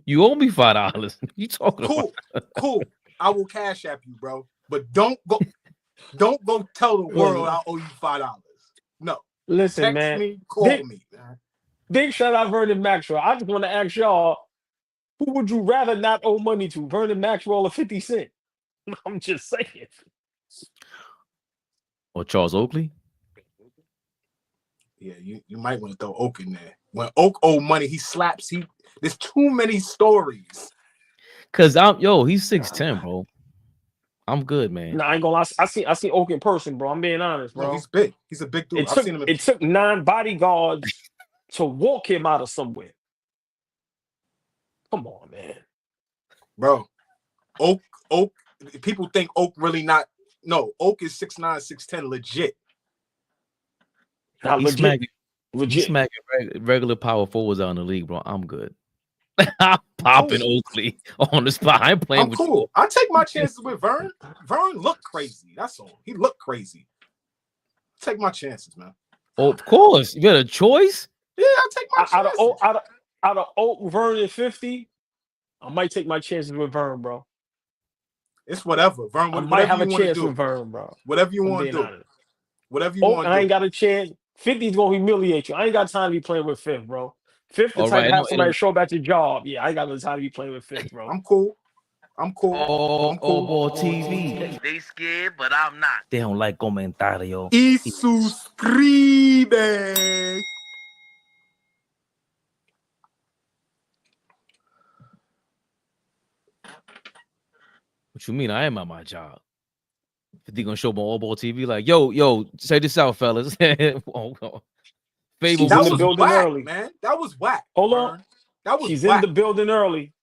You owe me $5. You talking Cool, about? cool. I will cash app you, bro. But don't go tell the world I owe you $5. No. Listen, Text man. me, call me, man. Big shout out Vernon Maxwell. I just want to ask y'all, who would you rather not owe money to, Vernon Maxwell or 50 Cent? I'm just saying. Or Charles Oakley? Yeah, you might want to throw Oak in there. When Oak owe money, he slaps. There's too many stories. Cause he's 6'10", bro. I'm good, man. Nah, I ain't gonna lie. I see Oak in person, bro. I'm being honest, bro. No, he's big. He's a big dude. I've seen him. It took 9 bodyguards to walk him out of somewhere. Come on, man. Bro, Oak. People think Oak really not. No, Oak is 6'9", 6'10", legit. Not He's legit. smacking regular power forwards out in the league, bro. I'm good. I'm popping Oakley on the spot. I ain't playing with cool. you. I take my chances with Vern. Vern looked crazy. That's all. He looked crazy. Take my chances, man. Oh, of course. You got a choice? Yeah, I take my chances. Out of Oak, Vern, and 50, I might take my chances with Vern, bro. It's whatever. Vern, I might have a chance with Vern, bro. Whatever you want to do. Whatever you want to do. I ain't got a chance. 50's gonna humiliate you. I ain't got time to be playing with 5th, bro. 5th the type to have somebody show up at your job. Yeah, I ain't got no time to be playing with 5th, bro. I'm cool. AllBall TV. They scared, but I'm not. They don't like comentario. Y suscribe. What you mean? I am at my job. 50 gonna show up on AllBall TV like, yo, check this out, fellas. She's in the building early, man. That was whack. Hold on. That was She's whack. in the building early.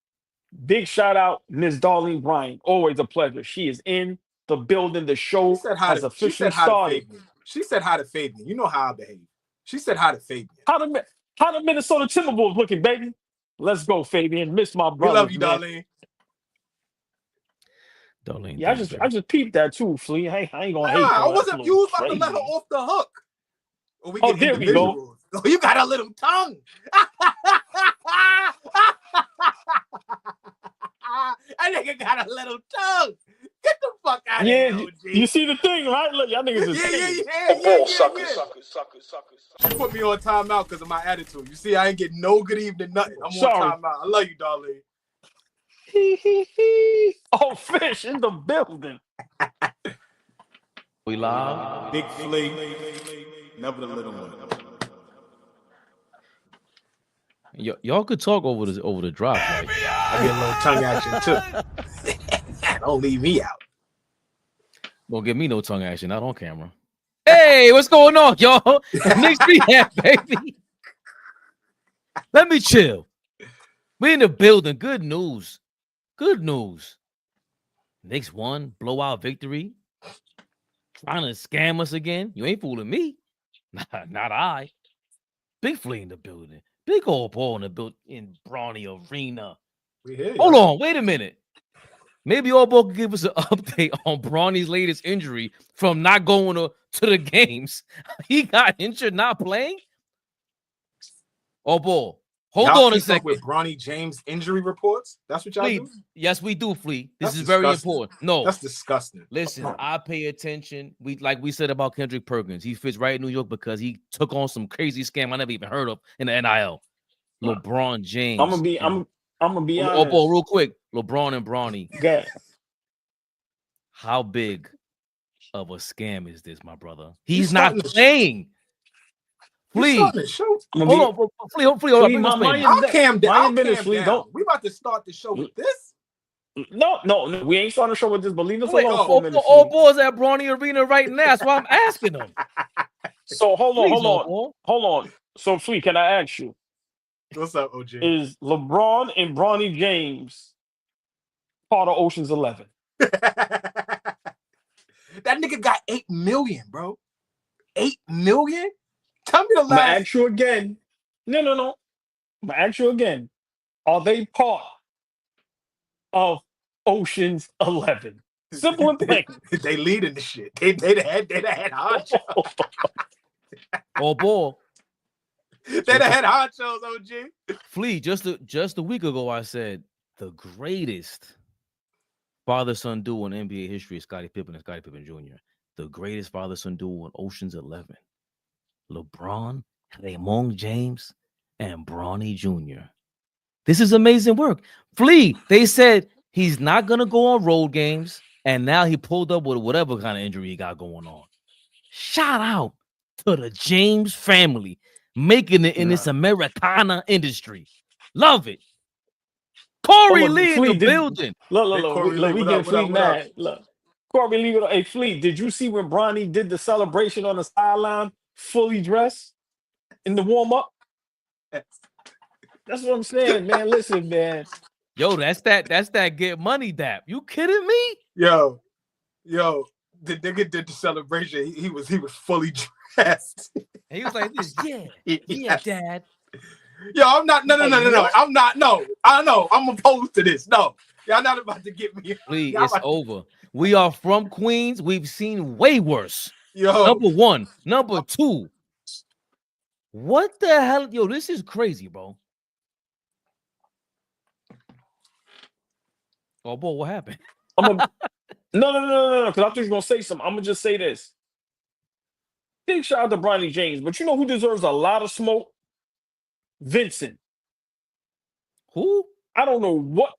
Big shout out, Miss Darlene Bryant. Always a pleasure. She is in the building. The show has officially started. She said hi to Fabian. You know how I behave. She said hi to Fabian. How the Minnesota Timberwolves looking, baby? Let's go, Fabian. Miss my brother. We love you, Darlene. Darlene. Yeah, I just peeped that too, Flea. I ain't gonna hate. I wasn't. You was about to let her off the hook. Oh, there we go. Oh, you got a little tongue. That nigga got a little tongue. Get the fuck out of here, OG. You see the thing, right? Look, y'all niggas is suckers. She put me on timeout because of my attitude. You see, I ain't getting no good evening, nothing. I'm on timeout. I love you, Darlene. Oh, Fish in the building. We live. Big Flea. Never the little one. Y'all could talk over the drop. Right? I get a little tongue action too. Don't leave me out. Don't give me no tongue action, not on camera. Hey, what's going on, y'all? Knicks Rehab, baby. Let me chill. We in the building. Good news. Knicks won, blowout victory. Trying to scam us again. You ain't fooling me. Not I. Big Flea in the building. Big old ball in the building in Brawny Arena. Hold on, wait a minute. Maybe AllBall can give us an update on Brawny's latest injury from not going to the games. He got injured not playing? AllBall, hold on a second. With Bronny James injury reports? That's what y'all do? Yes, we do, Flea. This is very important. No. That's disgusting. Listen, I pay attention. Like we said about Kendrick Perkins. He fits right in New York because he took on some crazy scam I never even heard of in the NIL. LeBron James. I'm gonna be honest. AllBall, real quick. LeBron and Bronny. Yeah. How big of a scam is this, my brother? He's not playing. Flea. Hold on, Flea. I'll calm down. We about to start the show with this? No. We ain't starting the show with this. But leave us alone for a minute. AllBall's at Brawny Arena right now. That's why I'm asking him. So hold on. So Flea, can I ask you? What's up, OG? Is LeBron and Bronny James part of Ocean's 11? That nigga got 8 million, bro. 8 million? Tell me the last. I'm gonna ask you again. No. I'm gonna ask you again. Are they part of Ocean's 11? Simple and plain. They leading the shit. They had hard job. AllBall. They done had honchos, OG. Flea, just a week ago, I said the greatest father-son duo in NBA history is Scottie Pippen and Scottie Pippen Jr. The greatest father-son duo in Ocean's 11. LeBron, Raymond James, and Bronny Jr. This is amazing work. Flea, they said he's not going to go on road games, and now he pulled up with whatever kind of injury he got going on. Shout out to the James family making it in this Americana industry. Love it. Corey Lee in the building. Look, we get Flea mad. Look, Corey Lee, hey, Flea, did you see when Bronny did the celebration on the sideline, fully dressed in the warm-up? That's what I'm saying, man. Listen, man. Yo, that's that get money dap. You kidding me? Yo, the nigga did the celebration. He was fully dressed. And he was like this, yeah, Dad. Yo, I'm not. No. I'm not. No, I know. I'm opposed to this. No, y'all not about to get me. Please, it's over. We are from Queens. We've seen way worse. Yo, number one, number two. What the hell? Yo, this is crazy, bro. Oh, boy, what happened? No. Because I thought you were gonna say something. I'm gonna just say this. Big shout out to Bronny James, but you know who deserves a lot of smoke? Vincent. Who? I don't know what.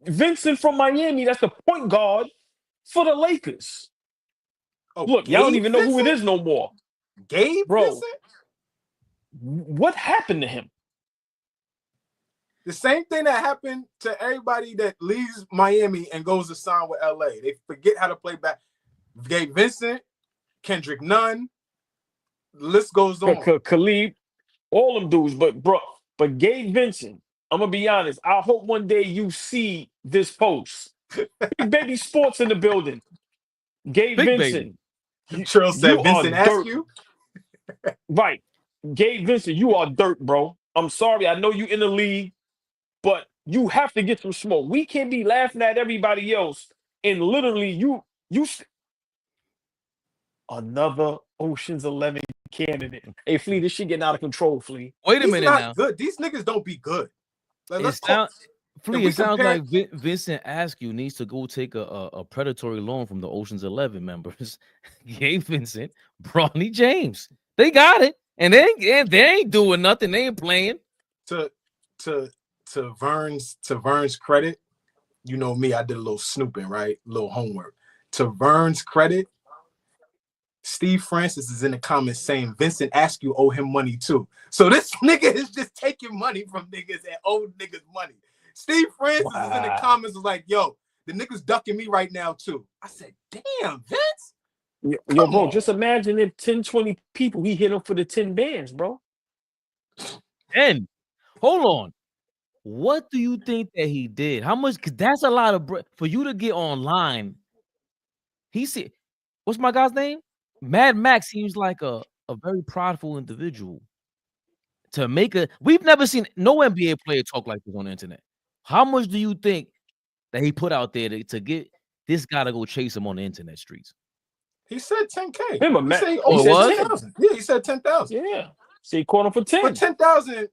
Vincent from Miami. That's the point guard for the Lakers. Oh, look, y'all don't even know who it is no more. Gabe, bro. Vincent? What happened to him? The same thing that happened to everybody that leaves Miami and goes to sign with LA. They forget how to play back. Gabe Vincent, Kendrick Nunn, the list goes on. Khalid, all them dudes, but Gabe Vincent, I'm gonna be honest. I hope one day you see this post. Big Baby Sports in the building. Gabe Big Vincent. Charles said Vincent asked you. Right. Gabe Vincent, you are dirt, bro. I'm sorry. I know you in the league. But you have to get some smoke. We can't be laughing at everybody else. And literally, you another Ocean's 11 candidate. Hey, Flea, this shit getting out of control, Flea. Wait a minute now. Good. These niggas don't be good. Like, Flea, it sounds like Vincent Askew needs to go take a predatory loan from the Ocean's 11 members. Gabe Vincent, Bronny James. They got it. And they ain't doing nothing. They ain't playing. To Vern's credit, you know me, I did a little snooping, right? A little homework. To Vern's credit, Steve Francis is in the comments saying Vincent Askew owe him money too. So this nigga is just taking money from niggas and owe niggas money. Steve Francis is in the comments like, yo, the nigga's ducking me right now too. I said, damn, Vince. Yo, bro, just imagine if 10, 20 people, he hit him for the 10 bands, bro. 10. Hold on. What do you think that he did? How much? Because that's a lot of for you to get online. He said, what's my guy's name? Mad Max seems like a very prideful individual. To make we've never seen no NBA player talk like this on the internet. How much do you think that he put out there to get this guy to go chase him on the internet streets? He said 10K. Remember, he said, said 10,000. Yeah, he said 10,000. Yeah. So he caught him for 10. But 10,000.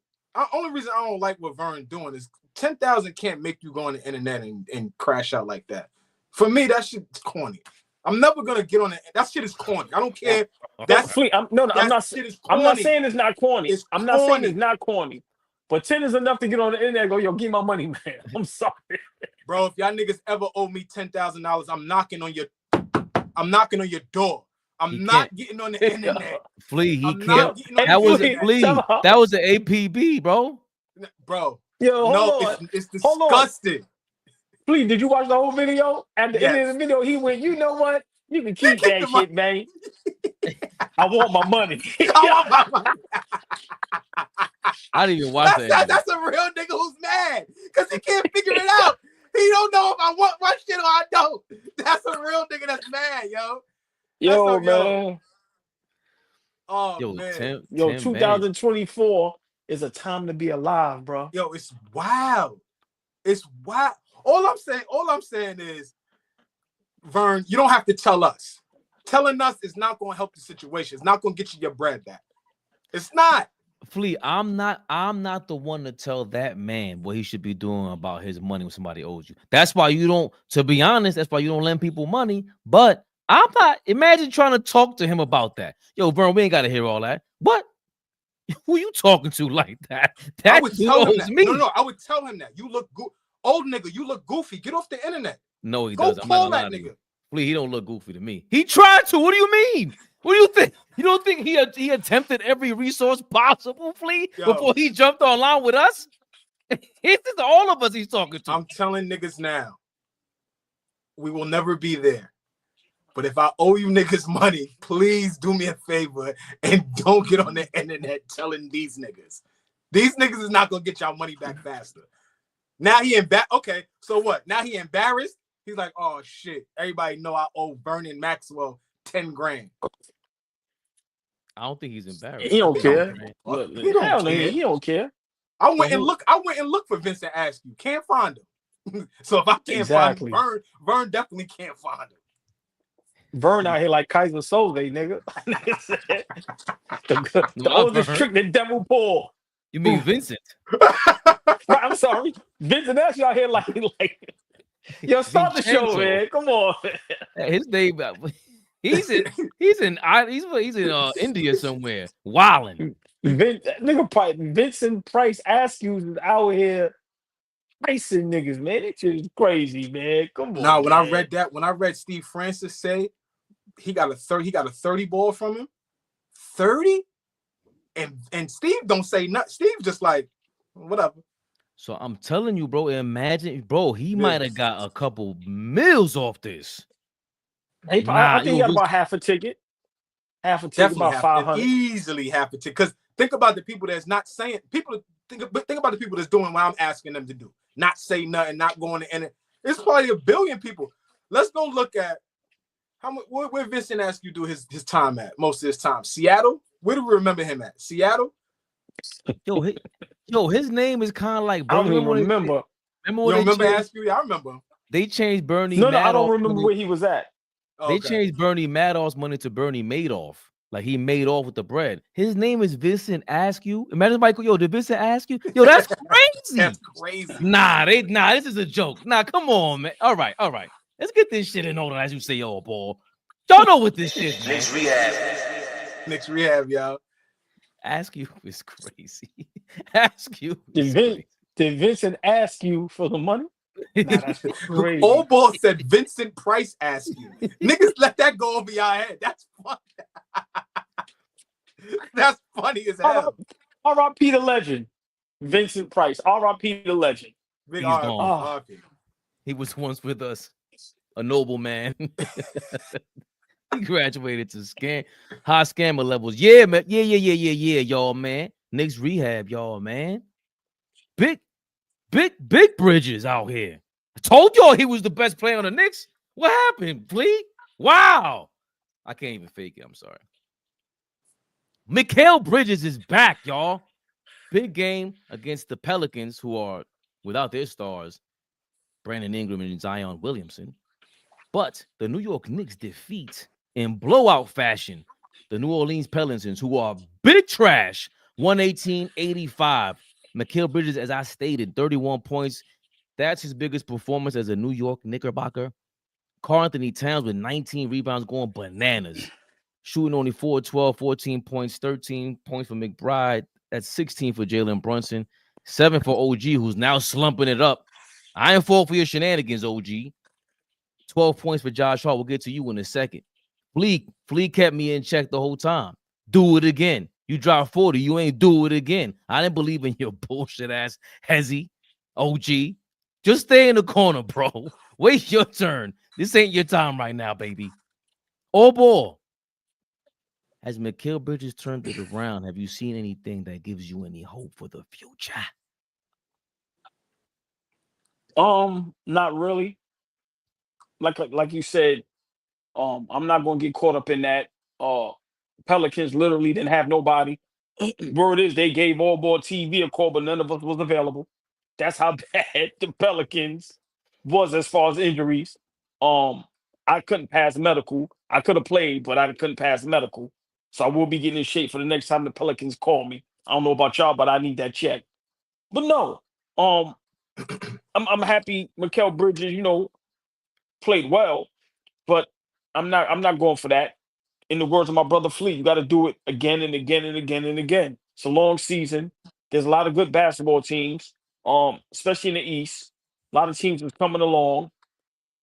Only reason I don't like what Vern doing is 10,000 can't make you go on the internet and crash out like that. For me, that shit's corny. I'm never gonna get on it. That shit is corny. I don't care. That's I'm not saying it's not corny. I'm not saying it's not corny. But 10 is enough to get on the internet and go, yo, give my money, man. I'm sorry. Bro, if y'all niggas ever owe me $10,000, I'm knocking on your door. I'm not getting on the internet. Flea, he can't. That was a Flea. That was an APB, bro. Bro, no, it's disgusting. Flea, did you watch the whole video? At the end of the video, he went, you know what? You can keep that shit, man. I want my money. I didn't even watch that. That's a real nigga who's mad because he can't figure it out. He don't know if I want my shit or I don't. That's a real nigga that's mad, yo. Yo, man. Oh, man. 2024 is a time to be alive, bro. Yo, it's wild. It's wild. All I'm saying is, Vern, you don't have to tell us. Telling us is not going to help the situation. It's not going to get you your bread back. It's not. Flea, I'm not the one to tell that man what he should be doing about his money when somebody owes you. That's why you don't, to be honest, that's why you don't lend people money. But I'm not, imagine trying to talk to him about that. Yo, Vern, we ain't gotta hear all that. What? Who you talking to like that? I That would dude tell him owes that. me. No, I would tell him that. You look good. Old nigga, you look goofy. Get off the internet. No, he Go doesn't. I'm not call gonna that lie to nigga. you. Flea, he don't look goofy to me. He tried to. What do you mean? What do you think? You don't think he attempted every resource possible, Flea, Yo. before he jumped online with us? This is all of us he's talking to. I'm telling niggas now, we will never be there. But if I owe you niggas money, please do me a favor and don't get on the internet telling these niggas. These niggas is not gonna get y'all money back faster. Now he okay, so what? Now he embarrassed. He's like, oh shit. Everybody know I owe Vernon Maxwell 10 grand. I don't think he's embarrassed. He don't care. Look, He don't care. I went and looked for Vincent Askew. Can't find him. So if I can't find him, Vern definitely can't find him. Vern out here like Kaiser Soze, nigga. the oldest trick the devil pulled. You mean Vincent? I'm sorry. Vincent Askew out here like yo, start the show, man. Come on. His name, he's in India somewhere. Wilding. Vincent Price Askew is out here pricing niggas, man. It's just crazy, man. Come on. Now, when I read Steve Francis say he got a 30 ball from him, 30, and Steve don't say nothing. Steve just like whatever. So I'm telling you, bro. Imagine, bro. He might have got a couple mils off this. I think he got about half a ticket. Half a ticket, about 500. Easily half a ticket. Because think about the people that's not saying. Think about the people that's doing what I'm asking them to do. Not say nothing, not going to end it. It's probably a billion people. Let's go look at how much where Vincent Askew do his time at most of his time. Seattle. Where do we remember him at? Seattle. His name is kind of like. I don't even remember. You remember Askew? Yeah, I remember him. They changed Bernie. No, I don't remember where he was at. They changed Bernie Madoff's money to Bernie Madoff. Like he made off with the bread. His name is Vincent Askew. Imagine Michael, yo, did Vincent Askew? Yo, that's crazy. That's crazy. Nah, this is a joke. Nah, come on, man. All right. Let's get this shit in order, as you say, yo, ball. Y'all know what this shit is, man. Knicks Rehab, y'all. Askew is crazy. Askew. Did Vincent ask you for the money? Nah, that's crazy. AllBall said Vincent Price Askew. Niggas let that go over your head. That's funny. That's funny as hell. R.I.P. the legend, Vincent Price. R.I.P. the legend. He's gone. He was once with us, a noble man. He graduated to high scammer levels. Yeah, man. Yeah, y'all, man. Knicks Rehab, y'all, man. Big Bridges out here. I told y'all he was the best player on the Knicks. What happened, Flea? Wow. I can't even fake it. I'm sorry. Mikal Bridges is back, y'all. Big game against the Pelicans, who are without their stars, Brandon Ingram and Zion Williamson. But the New York Knicks defeat in blowout fashion the New Orleans Pelicans, who are big trash, 118-85. Mikal Bridges, as I stated, 31 points. That's his biggest performance as a New York Knickerbocker. Karl Anthony Towns with 19 rebounds going bananas. Shooting only 4-12, 14 points, 13 points for McBride. That's 16 for Jalen Brunson. 7 for OG, who's now slumping it up. I ain't fall for your shenanigans, OG. 12 points for Josh Hart. We'll get to you in a second. Flea kept me in check the whole time. Do it again. You dropped 40. You ain't do it again. I didn't believe in your bullshit ass Hezzy, OG. Just stay in the corner, bro. Wait your turn. This ain't your time right now, baby. AllBall. Has Mikal Bridges turned it around? Have you seen anything that gives you any hope for the future? Not really. Like you said, I'm not gonna get caught up in that. Pelicans literally didn't have nobody. Word is they gave AllBall TV a call, but none of us was available. That's how bad the Pelicans was as far as injuries. I couldn't pass medical. I could have played, but I couldn't pass medical. So I will be getting in shape for the next time the Pelicans call me. I don't know about y'all, but I need that check. But no, I'm happy Mikal Bridges, played well, but I'm not going for that. In the words of my brother Fleet, you got to do it again and again and again and again. It's a long season. There's a lot of good basketball teams, especially in the East. A lot of teams is coming along.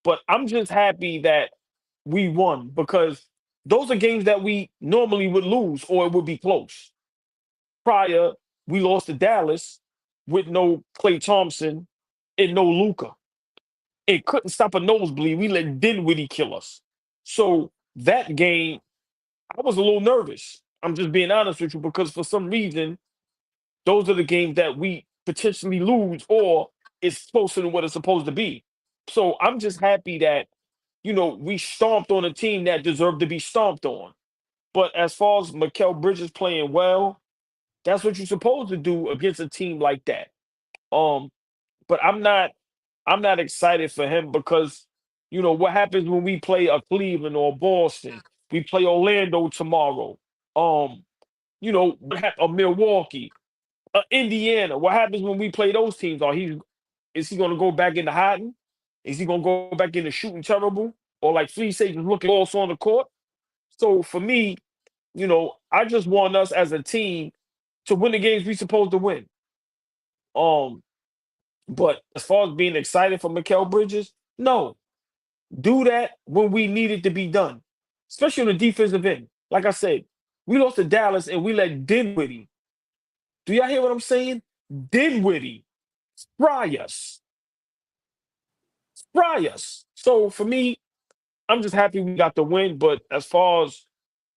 But I'm just happy that we won because those are games that we normally would lose or it would be close. Prior, we lost to Dallas with no Klay Thompson and no Luca. It couldn't stop a nosebleed. We let Dinwiddie kill us. So that game, I was a little nervous. I'm just being honest with you because for some reason, those are the games that we potentially lose or it's closer to what it's supposed to be. So I'm just happy that, we stomped on a team that deserved to be stomped on. But as far as Mikal Bridges playing well, that's what you're supposed to do against a team like that. But I'm not excited for him because what happens when we play a Cleveland or Boston, we play Orlando tomorrow. Or Milwaukee, Indiana. What happens when we play those teams? Is he going to go back into hiding? Is he going to go back into shooting terrible? Or like Flea say, just looking lost on the court? So for me, I just want us as a team to win the games we supposed to win. But as far as being excited for Mikal Bridges, no. Do that when we need it to be done, especially on the defensive end. Like I said, we lost to Dallas and we let Dinwiddie. Do y'all hear what I'm saying? Dinwiddie fry us. Fry us. So for me, I'm just happy we got the win. But as far as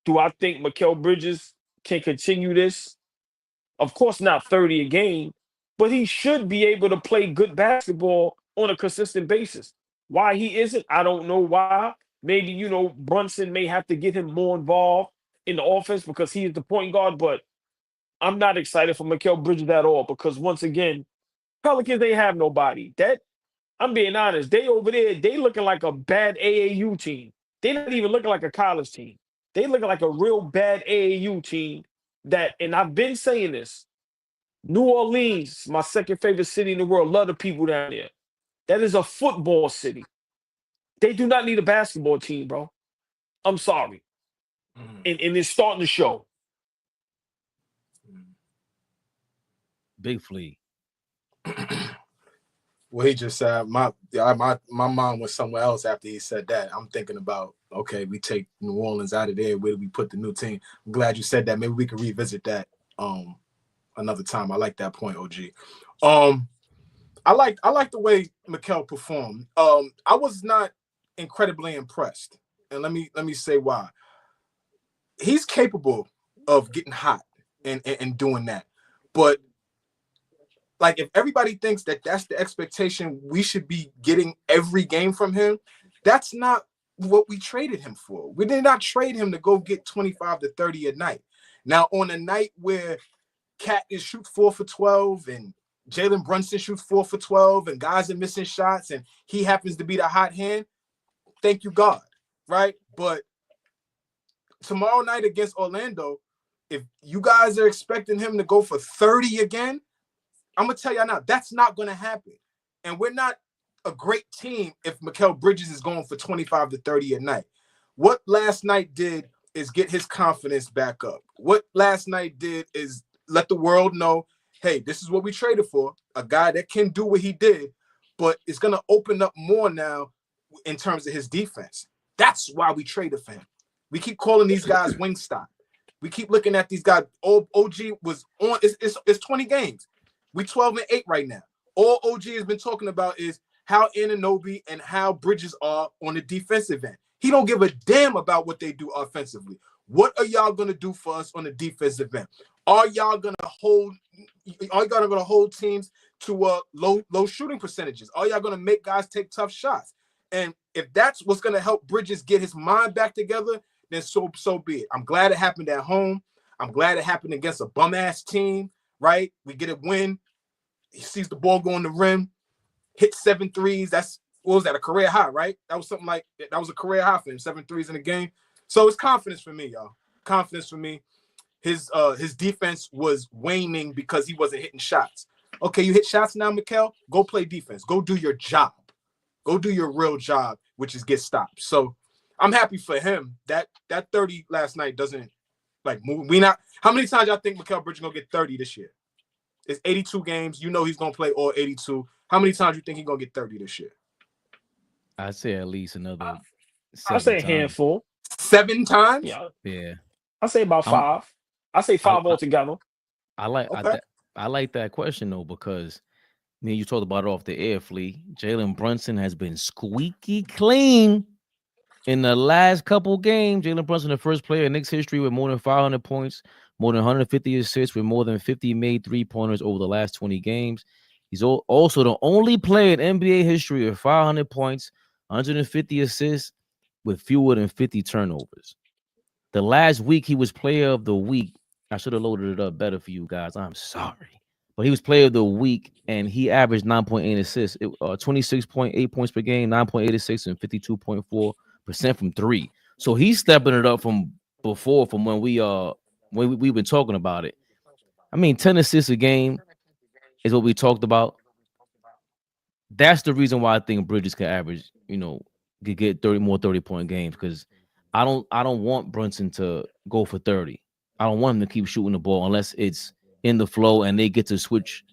do I think Mikal Bridges can continue this? Of course, not 30 a game, but he should be able to play good basketball on a consistent basis. Why he isn't, I don't know why. Maybe, Brunson may have to get him more involved in the offense because he is the point guard, but I'm not excited for Mikal Bridges at all because once again, Pelicans, they have nobody. I'm being honest, they over there, they looking like a bad AAU team. They're not even looking like a college team. They looking like a real bad AAU team and I've been saying this, New Orleans, my second favorite city in the world, love the people down there. That is a football city. They do not need a basketball team, bro. I'm sorry. And it's starting to show. Big Flea. Well, he just said my mind was somewhere else after he said that. I'm thinking about, okay, we take New Orleans out of there. Where do we put the new team? I'm glad you said that. Maybe we could revisit that another time. I like that point, OG. I like the way Mikal performed. I was not incredibly impressed, and let me say why. He's capable of getting hot and doing that, but like if everybody thinks that that's the expectation we should be getting every game from him, that's not what we traded him for. We did not trade him to go get 25 to 30 a night. Now, on a night where Cat is shoot 4 for 12 and Jalen Brunson shoots 4 for 12 and guys are missing shots and he happens to be the hot hand, thank you, God, right? But tomorrow night against Orlando, if you guys are expecting him to go for 30 again, I'm going to tell y'all now, that's not going to happen. And we're not a great team if Mikal Bridges is going for 25 to 30 a night. What last night did is get his confidence back up. What last night did is let the world know, hey, this is what we traded for, a guy that can do what he did, but it's going to open up more now in terms of his defense. That's why we traded for him. We keep calling these guys Wingstop. We keep looking at these guys. OG was on, it's 20 games. We 12-8 right now. All OG has been talking about is how Anunoby and how Bridges are on the defensive end. He don't give a damn about what they do offensively. What are y'all gonna do for us on the defensive end? Are y'all gonna hold teams to low shooting percentages? Are y'all gonna make guys take tough shots? And if that's what's gonna help Bridges get his mind back together, then so be it. I'm glad it happened at home. I'm glad it happened against a bum-ass team, right? We get a win. He sees the ball go on the rim, hit 7 threes. That's, what was that, a career high, right? That was something like, that was a career high for him, 7 threes in a game. So it's confidence for me, y'all. Confidence for me. his defense was waning because he wasn't hitting shots. Okay, you hit shots now, Mikal. Go play defense. Go do your job. Go do your real job, which is get stops. So I'm happy for him. That 30 last night doesn't like move. How many times y'all think Mikal Bridges gonna get 30 this year? It's 82 games. You know he's gonna play all 82. How many times you think he's gonna get 30 this year? I'd say at least another I say a 7 times. handful. 7 times? Yeah. I say about 5. I say 5 altogether. I like that question though, because me and you talked about it off the air, Flea. Jalen Brunson has been squeaky clean in the last couple games. Jalen Brunson, the first player in Knicks history with more than 500 points, more than 150 assists, with more than 50 made three-pointers over the last 20 games. He's also the only player in NBA history with 500 points, 150 assists, with fewer than 50 turnovers. The last week, he was player of the week. I should have loaded it up better for you guys. I'm sorry. But he was player of the week, and he averaged 9.8 assists, 26.8 points per game, 9.8 assists, and 52.4% from three. So he's stepping it up from before, from when we've been talking about it. I mean, 10 assists a game is what we talked about. That's the reason why I think Bridges can average, could get 30-point games, because I don't want Brunson to go for 30. I don't want him to keep shooting the ball unless it's in the flow and they get to switch.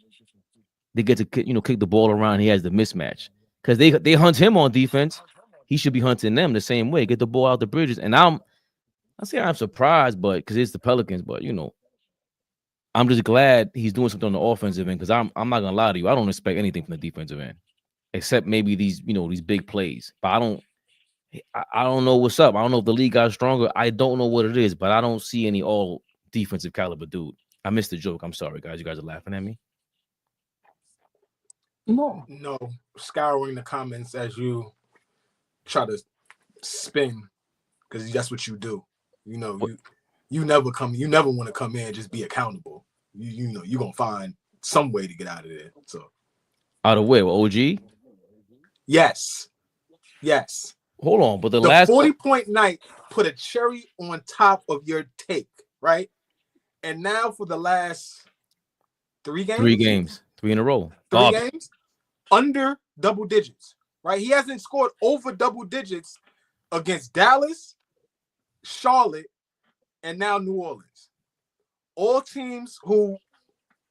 They get to kick the ball around. He has the mismatch because they hunt him on defense. He should be hunting them the same way. Get the ball out the Bridges. And I'm surprised, but because it's the Pelicans, but I'm just glad he's doing something on the offensive end, because I'm not gonna lie to you. I don't expect anything from the defensive end except maybe these big plays. But I don't know what's up. I don't know if the league got stronger. I don't know what it is, but I don't see any all defensive caliber dude. I missed the joke. I'm sorry, guys. You guys are laughing at me. No, scouring the comments as you try to spin, because that's what you do. You never want to come in and just be accountable. You're gonna find some way to get out of there. So out of where? OG? Yes. Hold on, but the last 40-point night put a cherry on top of your take, right? And now for the last 3 games? 3 games. 3 in a row. 3 games? Under double digits, right? He hasn't scored over double digits against Dallas, Charlotte, and now New Orleans. All teams who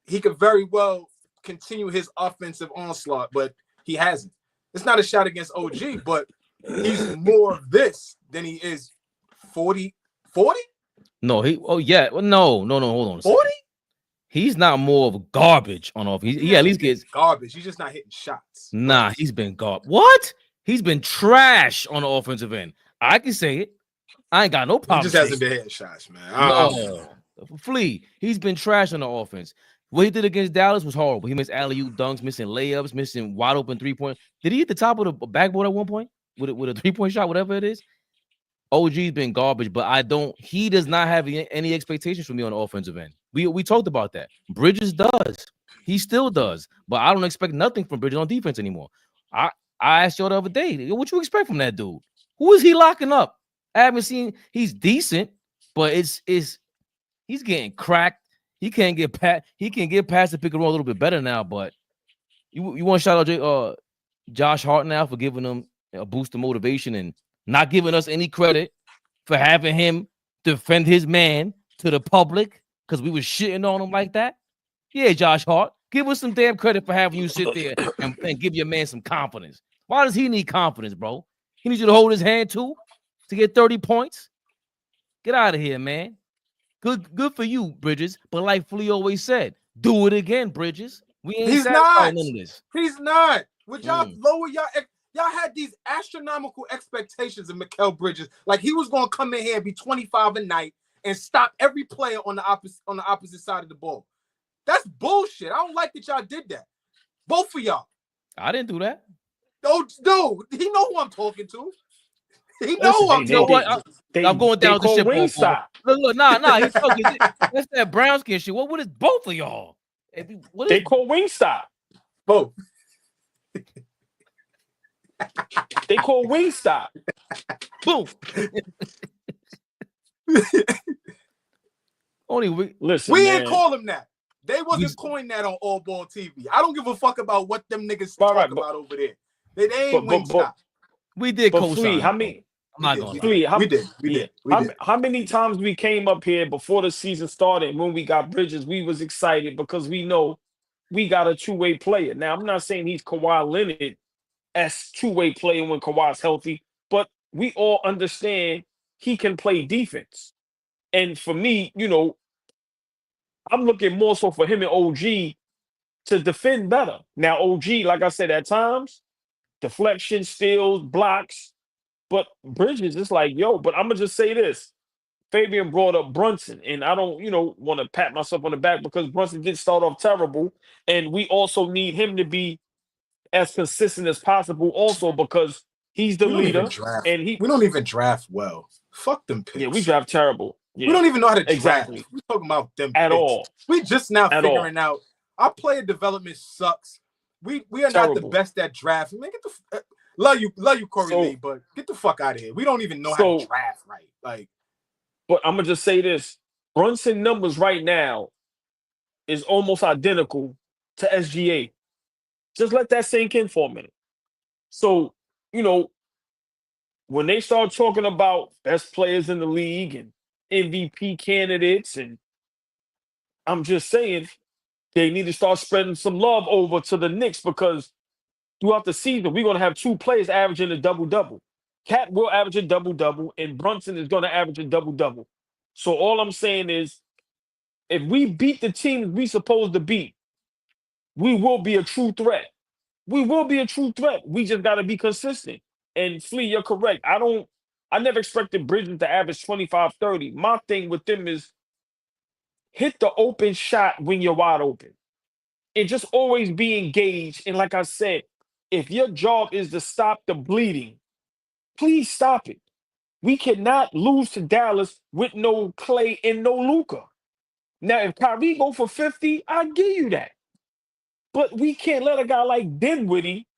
he could very well continue his offensive onslaught, but he hasn't. It's not a shot against OG, but he's more of this than he is 40. 40? No, no, hold on. 40? He's not more of garbage on offense. He at least gets garbage. He's just not hitting shots. Nah, right. He's been garbage. What? He's been trash on the offensive end. I can say it. I ain't got no problem. He just hasn't been hitting shots, man. No. Flea, he's been trash on the offense. What he did against Dallas was horrible. He missed alley-oop dunks, missing layups, missing wide open 3-point. Did he hit the top of the backboard at one point with a 3-point shot, whatever it is? OG's been garbage, but he does not have any expectations from me on the offensive end. We talked about that. Bridges does. He still does. But I don't expect nothing from Bridges on defense anymore. I asked y'all the other day, what you expect from that dude? Who is he locking up? I haven't seen. He's decent, but he's getting cracked. He can't get past the pick and roll a little bit better now. But you want to shout out Josh Hart now for giving him a boost of motivation and not giving us any credit for having him defend his man to the public because we were shitting on him like that. Yeah, Josh Hart, give us some damn credit for having you sit there and give your man some confidence. Why does he need confidence, bro? He needs you to hold his hand too to get 30 points. Get out of here, man. Good for you, Bridges. But like Flea always said, do it again, Bridges. We ain't satisfied none of this. He's not. Would y'all lower y'all had these astronomical expectations of Mikal Bridges, like he was gonna come in here and be 25 a night and stop every player on the opposite side of the ball. That's bullshit. I don't like that y'all did that. Both of y'all. I didn't do that. No, he know who I'm talking to. He know who I'm talking to. I'm going down the ship. Look, nah. He's talking. That's that brown skin shit. What is both of y'all? They call Wingstop. Both. They call Wingstop. Boom. Listen, we man. ain't call him that. They wasn't coined that on AllBall TV. I don't give a fuck about what them niggas talk about over there. They ain't Wingstop. We did co-sign. Flea, how many? I'm not gonna lie. We did. How many times we came up here before the season started when we got Bridges? We was excited because we know we got a two-way player. Now, I'm not saying he's Kawhi Leonard as two-way player when Kawhi's healthy, but we all understand he can play defense. And for me, you know, I'm looking more so for him and OG to defend better. Now, OG, like I said, at times, deflection, steals, blocks, but Bridges, it's like, yo, but I'm going to just say this. Fabian brought up Brunson, and I don't, want to pat myself on the back because Brunson did start off terrible, and we also need him to be as consistent as possible also because he's the leader. And we don't even draft well. Fuck them picks. Yeah, we draft terrible. Yeah. We don't even know how to draft. Exactly. We're talking about them at picks. All. We just now figuring out our player development sucks. We are not the best at drafting. Man, get the love you, Corey Lee, but get the fuck out of here. We don't even know how to draft right. Like, but I'm gonna just say this: Brunson numbers right now is almost identical to SGA. Just let that sink in for a minute. So, when they start talking about best players in the league and MVP candidates, and I'm just saying they need to start spreading some love over to the Knicks because throughout the season, we're going to have two players averaging a double-double. Cat will average a double-double, and Brunson is going to average a double-double. So all I'm saying is if we beat the teams we supposed to beat, we will be a true threat. We will be a true threat. We just got to be consistent. And Flea, you're correct. I never expected Bridges to average 25, 30. My thing with them is hit the open shot when you're wide open. And just always be engaged. And like I said, if your job is to stop the bleeding, please stop it. We cannot lose to Dallas with no Clay and no Luka. Now, if Kyrie go for 50, I'll give you that. But we can't let a guy like Dinwiddie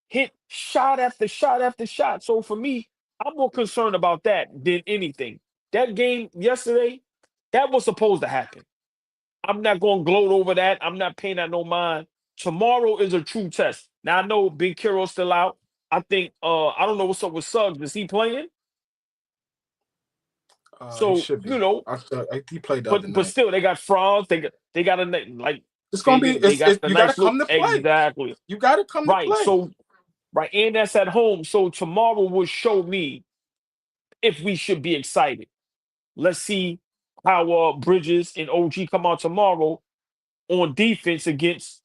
hit shot after shot after shot. So for me, I'm more concerned about that than anything. That game yesterday, that was supposed to happen. I'm not going to gloat over that. I'm not paying that no mind. Tomorrow is a true test. Now, I know Big Hero's still out. I think, I don't know what's up with Suggs. Is he playing? So, he played the other night. But still, they got Franz. They got a, like, it's going to be, you got to come to play. Exactly. You got to come to play. So, and that's at home. So tomorrow will show me if we should be excited. Let's see how Bridges and OG come out tomorrow on defense against.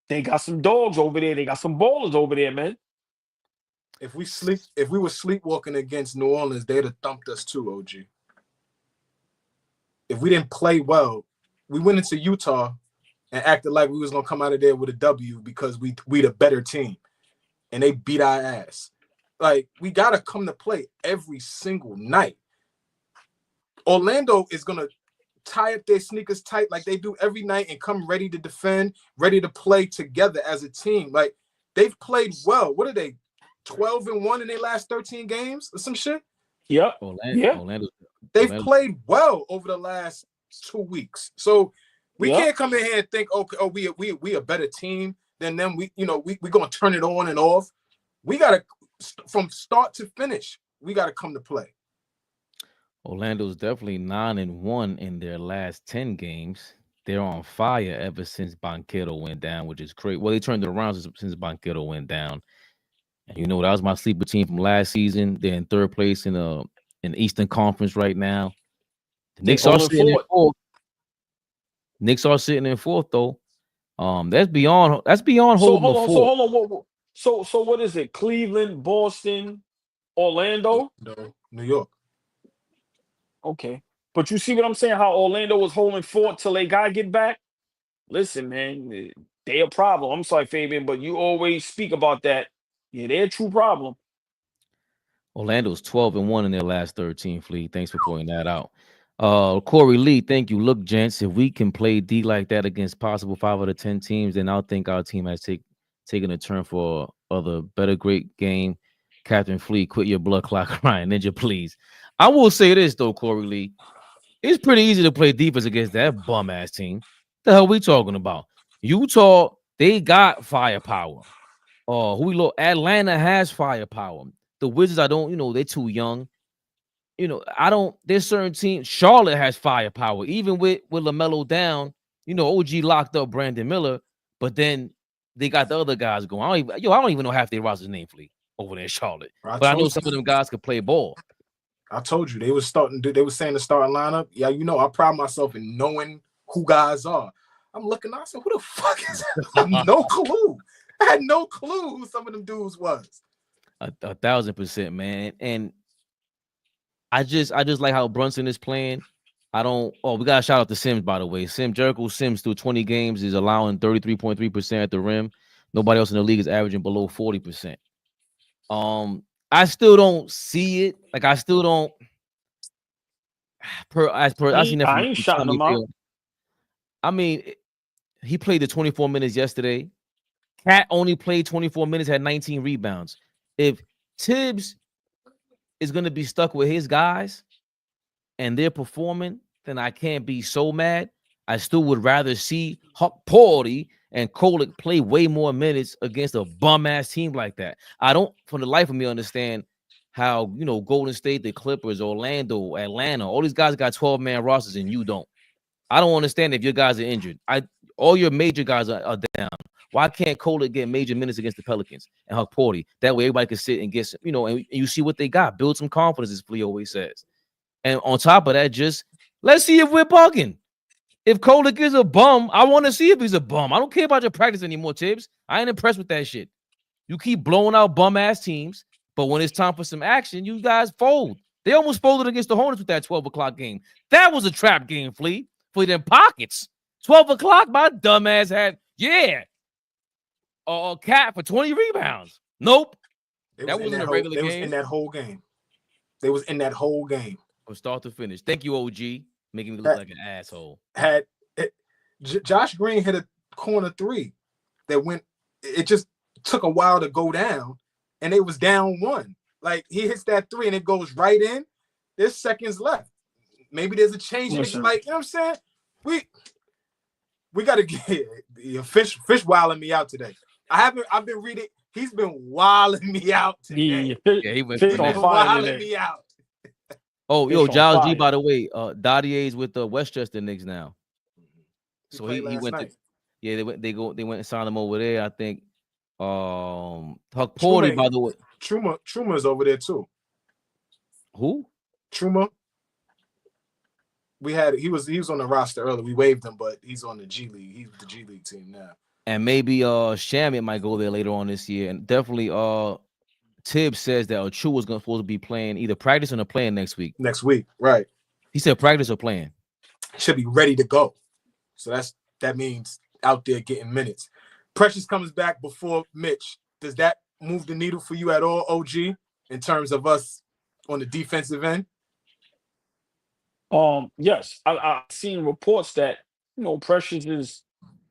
They got some dogs over there. They got some ballers over there, man. If we were sleepwalking against New Orleans, they'd have thumped us too, OG. If we didn't play well, we went into Utah and acted like we was gonna come out of there with a W because we the better team. And they beat our ass. Like, we got to come to play every single night. Orlando is going to tie up their sneakers tight like they do every night and come ready to defend, ready to play together as a team. Like, they've played well. What are they, 12-1 in their last 13 games or some shit? Yep. Orlando. They've played well over the last 2 weeks. So we can't come in here and think, we a better team than them. We gonna turn it on and off. We gotta, from start to finish, we gotta come to play. Orlando's definitely 9-1 in their last 10 games. They're on fire ever since Banchero went down, which is crazy. Well, they turned it around since Banchero went down. And that was my sleeper team from last season. They're in third place in the Eastern Conference right now. The Knicks are sitting in fourth. Knicks are sitting in fourth though. That's beyond holding the fort. Hold on. So what is it? Cleveland, Boston, Orlando? No, New York. Okay. But you see what I'm saying? How Orlando was holding fort till they got to get back? Listen, man, they a problem. I'm sorry, Fabian, but you always speak about that. Yeah, they're a true problem. Orlando's 12-1 in their last 13, Flea. Thanks for pointing that out. Corey Lee, thank you. Look, gents, if we can play D like that against possible 5 out of 10 teams, then I'll think our team has taken a turn for other better great game. Captain Flea, quit your blood clock crying, Ninja, please. I will say this though, Corey Lee. It's pretty easy to play defense against that bum ass team. The hell we talking about? Utah, they got firepower. Who we look? Atlanta has firepower. The Wizards, I don't, they're too young. I don't. There's certain teams. Charlotte has firepower, even with LaMelo down. OG locked up Brandon Miller, but then they got the other guys going. I don't even know half their roster's name, Fleet, over there in Charlotte. But I know some of them guys could play ball. I told you they was saying the starting lineup. Yeah, I pride myself in knowing who guys are. I'm looking. I said, who the fuck is that? I have no clue. I had no clue who some of them dudes was. 1,000%, man. And I just like how Brunson is playing. We got to shout out to Sims, by the way. Jericho Sims through 20 games is allowing 33.3% at the rim. Nobody else in the league is averaging below 40%. I still don't see it. Like, I still don't. I ain't shouting him out. I mean, he played the 24 minutes yesterday. Cat only played 24 minutes, had 19 rebounds. If Tibbs is going to be stuck with his guys and they're performing, then I can't be so mad. I still would rather see Porty and Kolek play way more minutes against a bum-ass team like that. I don't, for the life of me, understand how, Golden State, the Clippers, Orlando, Atlanta, all these guys got 12-man rosters and you don't. I don't understand if your guys are injured. All your major guys are down. Why can't Kolek get major minutes against the Pelicans and Huck Porty? That way everybody can sit and get, and you see what they got. Build some confidence, as Flea always says. And on top of that, just let's see if we're bugging. If Kolek is a bum, I want to see if he's a bum. I don't care about your practice anymore, Tibbs. I ain't impressed with that shit. You keep blowing out bum-ass teams, but when it's time for some action, you guys fold. They almost folded against the Hornets with that 12 o'clock game. That was a trap game, Flea, for them pockets. 12 o'clock, my dumbass had, Cat for 20 rebounds. Nope. That wasn't a regular game. They was in that whole game. They was in that whole game. From start to finish. Thank you, OG. Making me look like an asshole. Josh Green hit a corner three that went, it just took a while to go down, and they was down one. Like, he hits that three and it goes right in. There's seconds left. Maybe there's a change. Like, you know what I'm saying? We gotta get fish wilding me out today. I've been reading. He's been wilding me out today. Yeah, he went wilding me out. Oh, yo, Giles G, by the way, Dottier's with the Westchester Knicks now. So he went night. They went and signed him over there. I think Huck Porty, by the way. Truma's over there too. Who? Truma. He was on the roster earlier. We waived him, but he's on the G League. He's the G League team now. And maybe Shamit might go there later on this year. And definitely Tibbs says that Achua was supposed to be playing either practicing or playing next week. Next week, right. He said practice or playing. Should be ready to go. So that means out there getting minutes. Precious comes back before Mitch. Does that move the needle for you at all, OG, in terms of us on the defensive end? Yes. I've seen reports that, Precious is,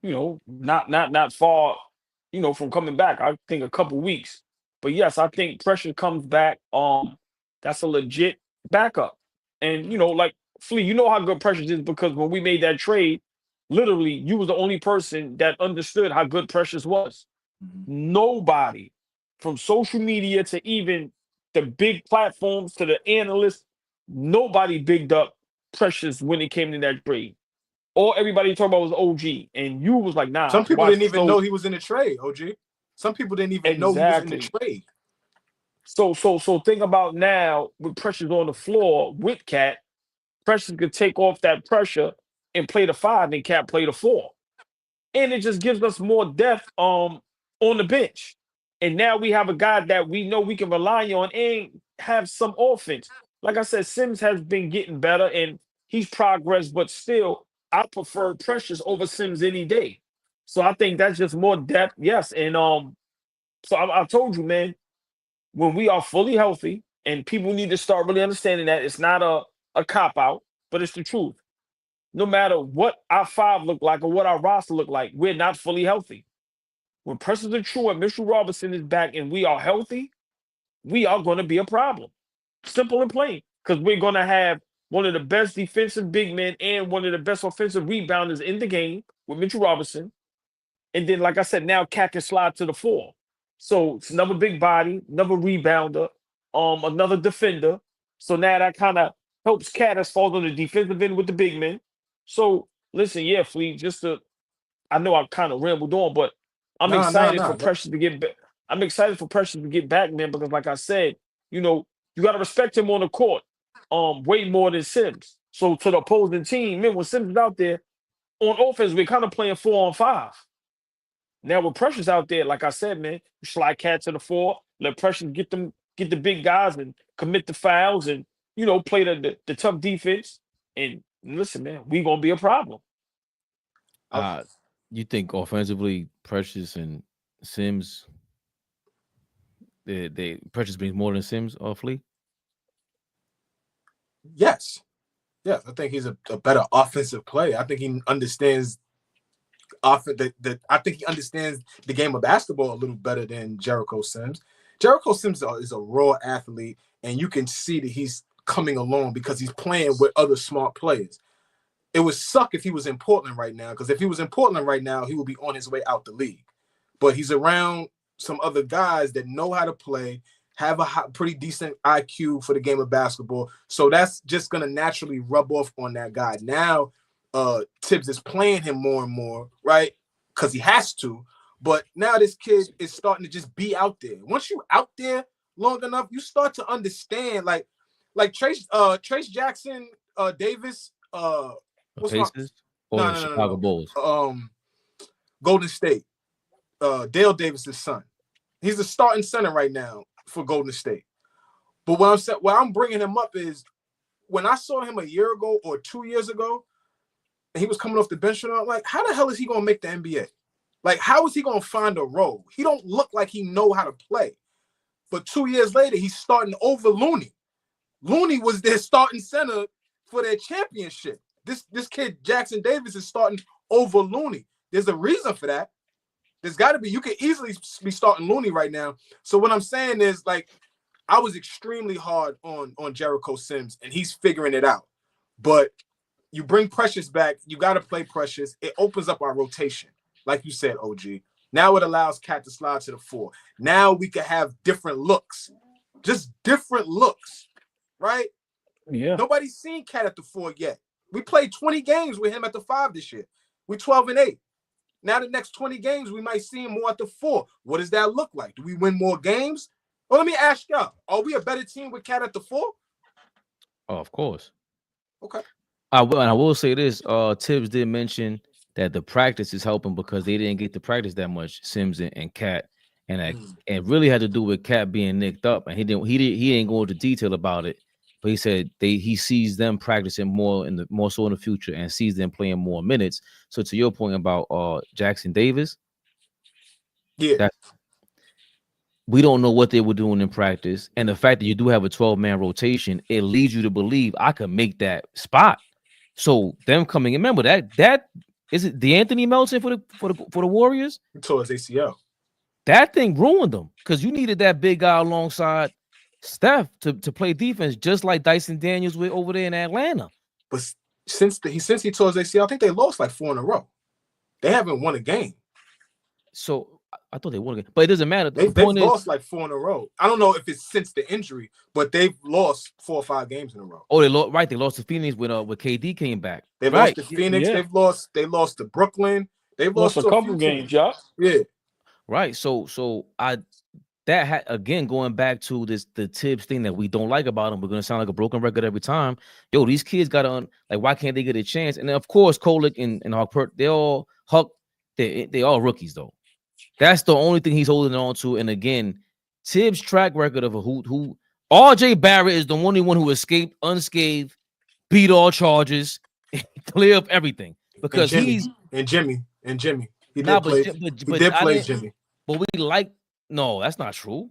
not far, from coming back. I think a couple weeks. But yes, I think Precious comes back. That's a legit backup. And, like Flea, you know how good Precious is because when we made that trade, literally, you was the only person that understood how good Precious was. Mm-hmm. Nobody from social media to even the big platforms to the analysts, nobody bigged up Precious when it came to that trade. All everybody talking about was OG, and you was like, nah. Some people didn't even know he was in the trade, OG. Some people didn't even know he was in the trade. So think about now with Precious on the floor with Cat, Precious could take off that pressure and play the 5, and Cat play the 4. And it just gives us more depth on the bench. And now we have a guy that we know we can rely on and have some offense. Like I said, Sims has been getting better and he's progressed, but still, I prefer Precious over Sims any day. So I think that's just more depth. Yes. And so I told you, man, when we are fully healthy, and people need to start really understanding that it's not a cop-out, but it's the truth. No matter what our 5 look like or what our roster look like, we're not fully healthy. When Precious is true and Mitchell Robinson is back and we are healthy, we are going to be a problem. Simple and plain. Because we're going to have one of the best defensive big men and one of the best offensive rebounders in the game with Mitchell Robinson. And then, like I said, now Cat can slide to the 4. So it's another big body, another rebounder, another defender. So now that kind of helps Cat as far as on the defensive end with the big men. So listen, yeah, Fleet, I know I kind of rambled on, but I'm excited for Precious to get back. I'm excited for Precious to get back, man, because like I said, you got to respect him on the court way more than Sims. So to the opposing team, man, when Sims is out there on offense, we're kind of playing 4-on-5. Now with Precious out there, like I said, man, you slide Cat to the 4, let Precious get the big guys and commit the fouls and, play the tough defense. And listen, man, we going to be a problem. You think offensively, Precious and Sims, Precious brings more than Sims off Lee? Yes. I think he's a better offensive player. I think he understands I think he understands the game of basketball a little better than Jericho Sims. Jericho Sims is a raw athlete, and you can see that he's coming along because he's playing with other smart players. It would suck if he was in Portland right now, because if he was in Portland right now, he would be on his way out the league. But he's around some other guys that know how to play, have a pretty decent IQ for the game of basketball. So that's just going to naturally rub off on that guy. Now, Tibbs is playing him more and more, right? Because he has to. But now this kid is starting to just be out there. Once you out there long enough, you start to understand, like Trace Jackson Davis, Pacers or Chicago Bulls? Golden State. Dale Davis's son. He's the starting center right now for Golden State. But what I'm bringing him up is when I saw him a year ago or 2 years ago, and he was coming off the bench, and I'm like, how the hell is he going to make the NBA? Like, how is he going to find a role? He don't look like he know how to play. But 2 years later, he's starting over Looney. Looney was their starting center for their championship. This kid, Jackson Davis, is starting over Looney. There's a reason for that. There's got to be. You could easily be starting Looney right now. So what I'm saying is, like, I was extremely hard on Jericho Sims, and he's figuring it out. But you bring Precious back, you got to play Precious. It opens up our rotation, like you said, OG. Now it allows Cat to slide to the 4. Now we can have different looks, just different looks, right? Yeah. Nobody's seen Cat at the 4 yet. We played 20 games with him at the 5 this year. We're 12-8. Now the next 20 games, we might see him more at the 4. What does that look like? Do we win more games? Well, let me ask y'all. Are we a better team with Cat at the 4? Oh, of course. Okay. I will say this. Tibbs did mention that the practice is helping because they didn't get to practice that much, Sims and Cat. And it really had to do with Cat being nicked up. And he didn't go into detail about it. But he said he sees them practicing more so in the future and sees them playing more minutes. So to your point about Jackson Davis, we don't know what they were doing in practice, and the fact that you do have a 12-man rotation, it leads you to believe I could make that spot. So them coming in, remember that is it DeAnthony Melton for the Warriors? He tore his ACL. That thing ruined them because you needed that big guy alongside Steph to play defense, just like Dyson Daniels with over there in Atlanta. But since he tore his ACL, I think they lost like 4 in a row. They haven't won a game. So I thought they won a game, but it doesn't matter. They've lost like 4 in a row. I don't know if it's since the injury, but they've lost 4 or 5 games in a row. Oh, they lost to Phoenix when KD came back. They've lost to Phoenix. Yeah. They lost to Brooklyn. They've lost a couple games, yeah. Yeah. Right. So again, going back to the Tibbs thing that we don't like about him, we're gonna sound like a broken record every time. Yo, these kids why can't they get a chance? And then of course, Kolek and Huck, they all rookies though. That's the only thing he's holding on to. And again, Tibbs' track record of who RJ Barrett is the only one who escaped unscathed, beat all charges, clear up everything. Because Jimmy. He did play Jimmy. But no, that's not true.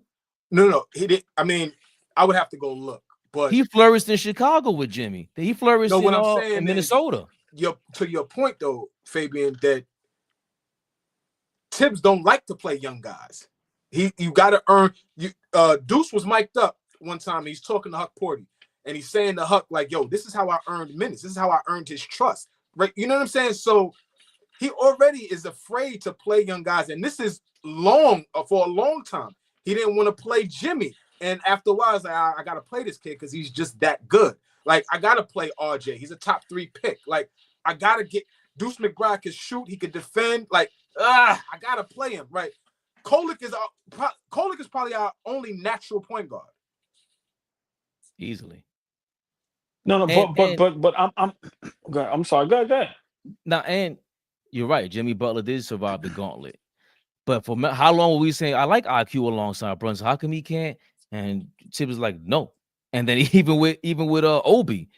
No, he did. I mean, I would have to go look. But he flourished in Chicago with Jimmy. He flourished in Minnesota. To your point, though, Fabian, that Tibbs don't like to play young guys. You got to earn. Deuce was mic'd up one time. He's talking to Huck Porty, and he's saying to Huck, like, yo, this is how I earned minutes. This is how I earned his trust. Right? You know what I'm saying? So he already is afraid to play young guys. And this is for a long time. He didn't want to play Jimmy. And after a while, I was like, I got to play this kid because he's just that good. Like, I got to play RJ. He's a top 3 pick. Like, I got to get Deuce McBride can shoot. He can defend. Like, I got to play him. Right? Kolick is probably our only natural point guard. Easily. No, but I'm sorry. Go ahead. Now, and you're right. Jimmy Butler did survive the gauntlet. But for how long were we saying, I like IQ alongside Brunson? How come he can't? And Tibbs was like, no. And then even with Obi,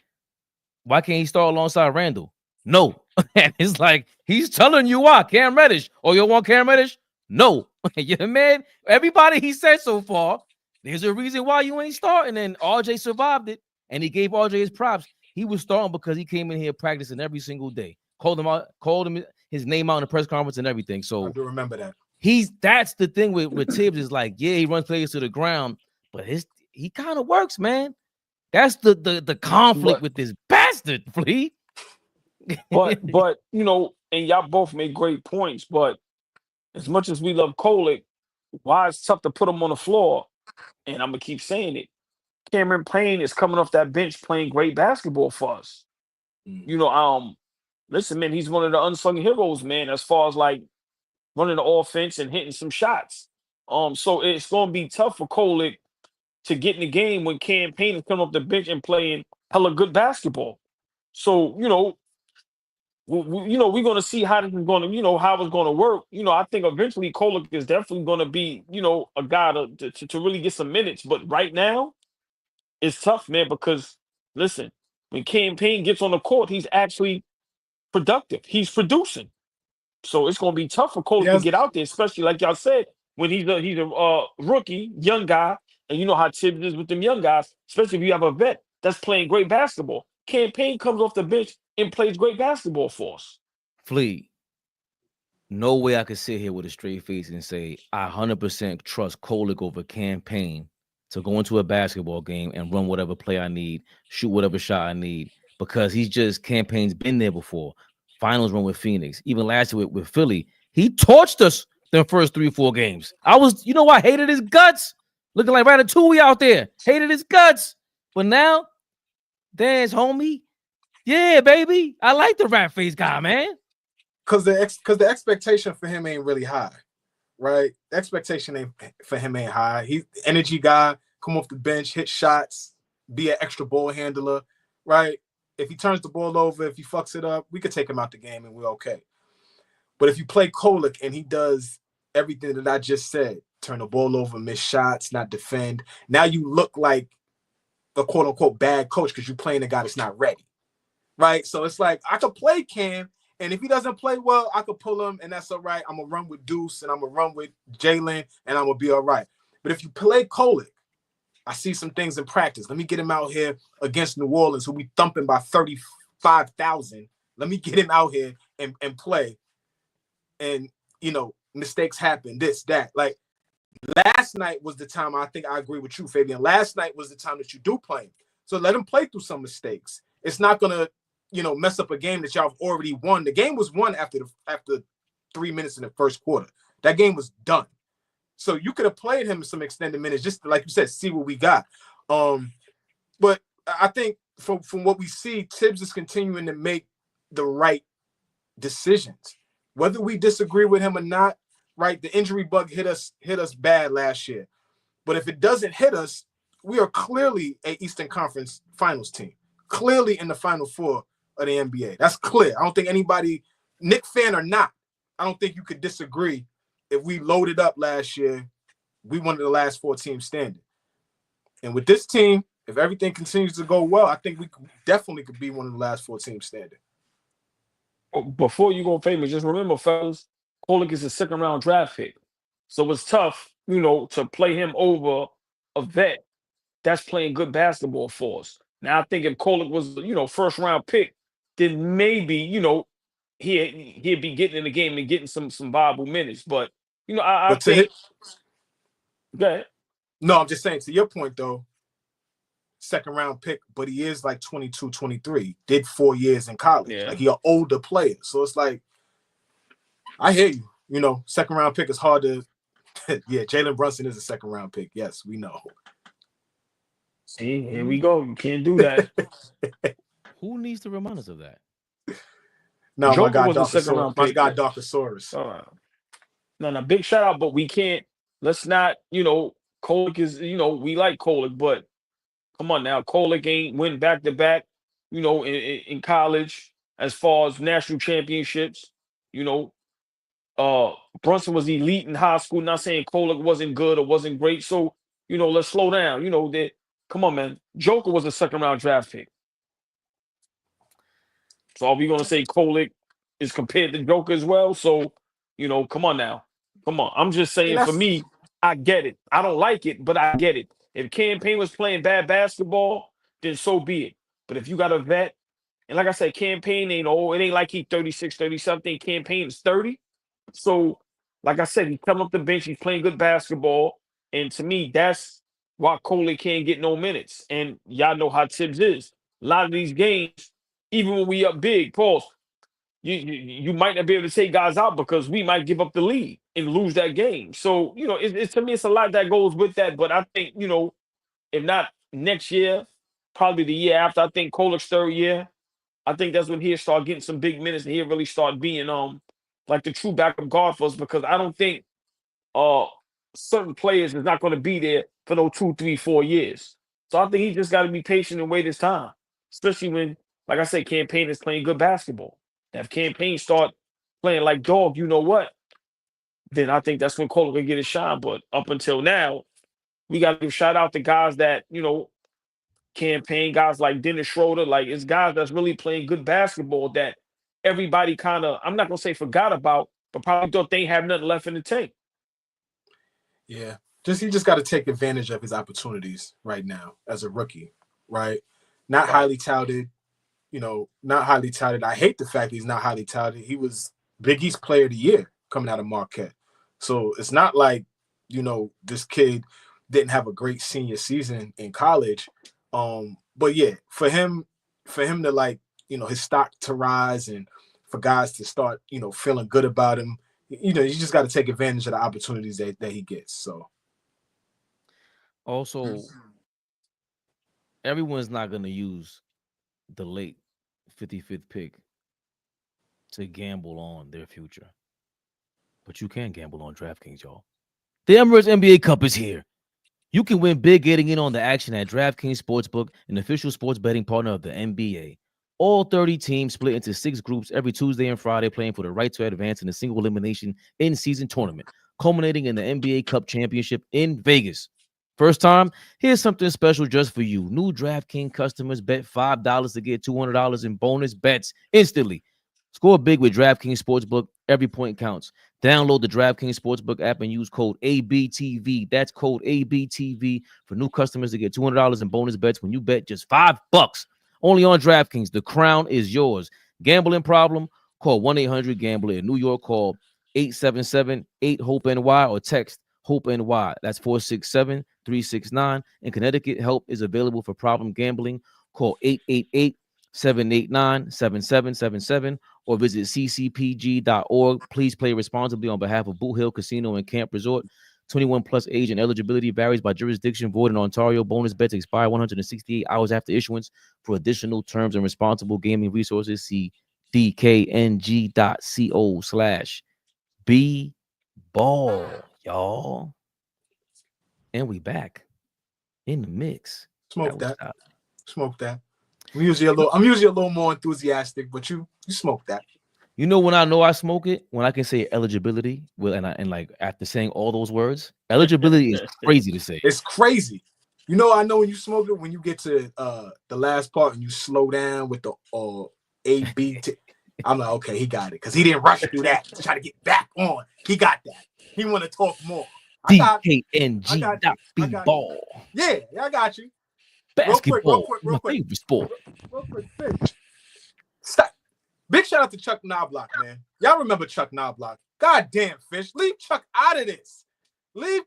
why can't he start alongside Randall? No. And it's like, he's telling you why. Cam Reddish. Oh, you want Cam Reddish? No. Yeah, man. Everybody he said so far, there's a reason why you ain't starting. And RJ survived it. And he gave RJ his props. He was starting because he came in here practicing every single day. Called him his name out in the press conference and everything. So I do remember that. That's the thing with Tibbs is like, yeah, he runs players to the ground, but he kind of works, man. That's the conflict with this bastard, Fleet. but you know, and y'all both made great points. But as much as we love Kolick, why it's tough to put him on the floor, and I'm gonna keep saying it. Cameron Payne is coming off that bench playing great basketball for us. You know, listen, man, he's one of the unsung heroes, man, as far as like running the offense and hitting some shots. So it's gonna be tough for Kolick to get in the game when Cam Payne is coming off the bench and playing hella good basketball. So, you know, we're going to see how this is going to, you know, how it's going to work. You know, I think eventually Kolick is definitely going to be, you know, a guy to really get some minutes. But right now, it's tough, man, because, listen, when Cam Payne gets on the court, he's actually productive. He's producing. So it's going to be tough for Kolick to get out there, especially like y'all said, when he's a rookie, young guy. And you know how Tibbs is with them young guys, especially if you have a vet that's playing great basketball. Cam Payne comes off the bench and plays great basketball for us. Flea, no way I could sit here with a straight face and say I 100% trust Kolick over Cam Payne to go into a basketball game and run whatever play I need, shoot whatever shot I need, because Cam Payne's been there before. Finals run with Phoenix, even last year with Philly, he torched us the first 3-4 games. You know what? I hated his guts. Looking like Ratatouille out there. Hated his guts. But now, there's homie. Yeah, baby. I like the rat face guy, man. Because the expectation for him ain't really high, right? The expectation for him ain't high. He's energy guy, come off the bench, hit shots, be an extra ball handler, right? If he turns the ball over, if he fucks it up, we could take him out the game and we're okay. But if you play Kolick and he does everything that I just said, turn the ball over, miss shots, not defend, now you look like a quote-unquote bad coach because you're playing a guy that's not ready, right? So it's like, I could play Cam, and if he doesn't play well, I could pull him, and that's all right. I'm going to run with Deuce, and I'm going to run with Jalen, and I'm going to be all right. But if you play Kolick, I see some things in practice. Let me get him out here against New Orleans, who we thumping by 35,000. Let me get him out here and play. And, you know, mistakes happen, this, that. Like, last night was the time, I think I agree with you, Fabian. Last night was the time that you do play him. So let him play through some mistakes. It's not going to, you know, mess up a game that y'all have already won. The game was won after 3 minutes in the first quarter. That game was done. So you could have played him some extended minutes, just like you said, see what we got. But I think from what we see, Tibbs is continuing to make the right decisions. Whether we disagree with him or not, right? The injury bug hit us bad last year. But if it doesn't hit us, we are clearly an Eastern Conference Finals team. Clearly in the Final Four of the NBA. That's clear. I don't think anybody, Knick fan or not, I don't think you could disagree. If we loaded up last year, we one of the last 4 teams standing. And with this team, if everything continues to go well, I think we definitely could be one of the last 4 teams standing. Before you go famous, just remember, fellas, Kolick is a second-round draft pick. So it's tough, you know, to play him over a vet that's playing good basketball for us. Now, I think if Kolick was, you know, first-round pick, then maybe, you know, he'd be getting in the game and getting some viable minutes. But, you know, I think... Go ahead. No, I'm just saying, to your point, though, second round pick, but he is like 22, 23. Did 4 years in college. Yeah. Like he an older player. So it's like, I hear you. You know, second round pick is hard to. Yeah, Jalen Brunson is a second round pick. Yes, we know. See, here we go. You can't do that. Who needs to remind us of that? No, Joker my was guy, a second round my pick. guy, Darkosaurus. No, big shout out, but we can't. Let's not. Kolek is. We like Kolek, but come on now, Kolek ain't win back to back. In college as far as national championships. Brunson was elite in high school. Not saying Kolek wasn't good or wasn't great. So let's slow down. Come on, man. Joker was a second round draft pick. So are we gonna say Kolek is compared to Joker as well? So, come on now. Come on. I'm just saying, for me, I get it. I don't like it, but I get it. If Campaign was playing bad basketball, then so be it. But if you got a vet, and like I said, Campaign ain't old. It ain't like he 36, 30-something. Campaign is 30. So, like I said, he's coming up the bench. He's playing good basketball. And to me, that's why Kolek can't get no minutes. And y'all know how Tibbs is. A lot of these games, even when we up big, pause, you might not be able to take guys out because we might give up the lead and lose that game. So, it's to me, it's a lot that goes with that. But I think, if not next year, probably the year after, I think Kolek's third year, I think that's when he'll start getting some big minutes and he'll really start being like the true backup guard for us, because I don't think certain players is not going to be there for those 2, 3, 4 years. So I think he just got to be patient and wait his time, especially when, like I said, Campaign is playing good basketball. If Campaign start playing like dog, you know what? Then I think that's when Kolek will get his shine. But up until now, we got to give shout out to guys that, Campaign, guys like Dennis Schroeder, like it's guys that's really playing good basketball that everybody kind of, I'm not going to say forgot about, but probably thought they have nothing left in the tank. Yeah. He just got to take advantage of his opportunities right now as a rookie, right? Not highly touted. Not highly touted. I hate the fact he's not highly touted. He was Big East Player of the Year coming out of Marquette. So it's not like, this kid didn't have a great senior season in college. But yeah, for him to like, his stock to rise and for guys to start, feeling good about him, you just got to take advantage of the opportunities that he gets. So also, everyone's not going to use the late 55th pick to gamble on their future. But you can gamble on DraftKings, y'all. The Emirates NBA Cup is here. You can win big getting in on the action at DraftKings Sportsbook, an official sports betting partner of the NBA. All 30 teams split into 6 groups every Tuesday and Friday, playing for the right to advance in a single elimination in-season tournament, culminating in the NBA Cup Championship in Vegas. First time, here's something special just for you. New DraftKings customers bet $5 to get $200 in bonus bets instantly. Score big with DraftKings Sportsbook. Every point counts. Download the DraftKings Sportsbook app and use code ABTV. That's code ABTV for new customers to get $200 in bonus bets when you bet just $5. Only on DraftKings. The crown is yours. Gambling problem? Call 1-800-GAMBLER. In New York, call 877-8-HOPE-NY or text HOPE-NY. That's 467-369. In Connecticut, help is available for problem gambling. Call 888-789-7777 or visit ccpg.org. Please play responsibly on behalf of Boot Hill Casino and Camp Resort. 21 plus age and eligibility varies by jurisdiction. Void in Ontario. Bonus bets expire 168 hours after issuance. For additional terms and responsible gaming resources, see dkng.co/bball, y'all. And we back in the mix. Smoke that. I'm usually a little more enthusiastic, but you smoke that. You know when I know I smoke it? When I can say eligibility, and like after saying all those words, eligibility is crazy to say. It's crazy. I know when you smoke it, when you get to the last part and you slow down with the A-B-T, I'm like, okay, he got it. Because he didn't rush through that to try to get back on. He got that. He want to talk more. DKNG.B-ball. Yeah, I got you. Basketball, real quick. My favorite sport. Real quick. Stop. Big shout out to Chuck Knobloch, man. Y'all remember Chuck Knobloch. God damn, Fish. Leave Chuck out of this. God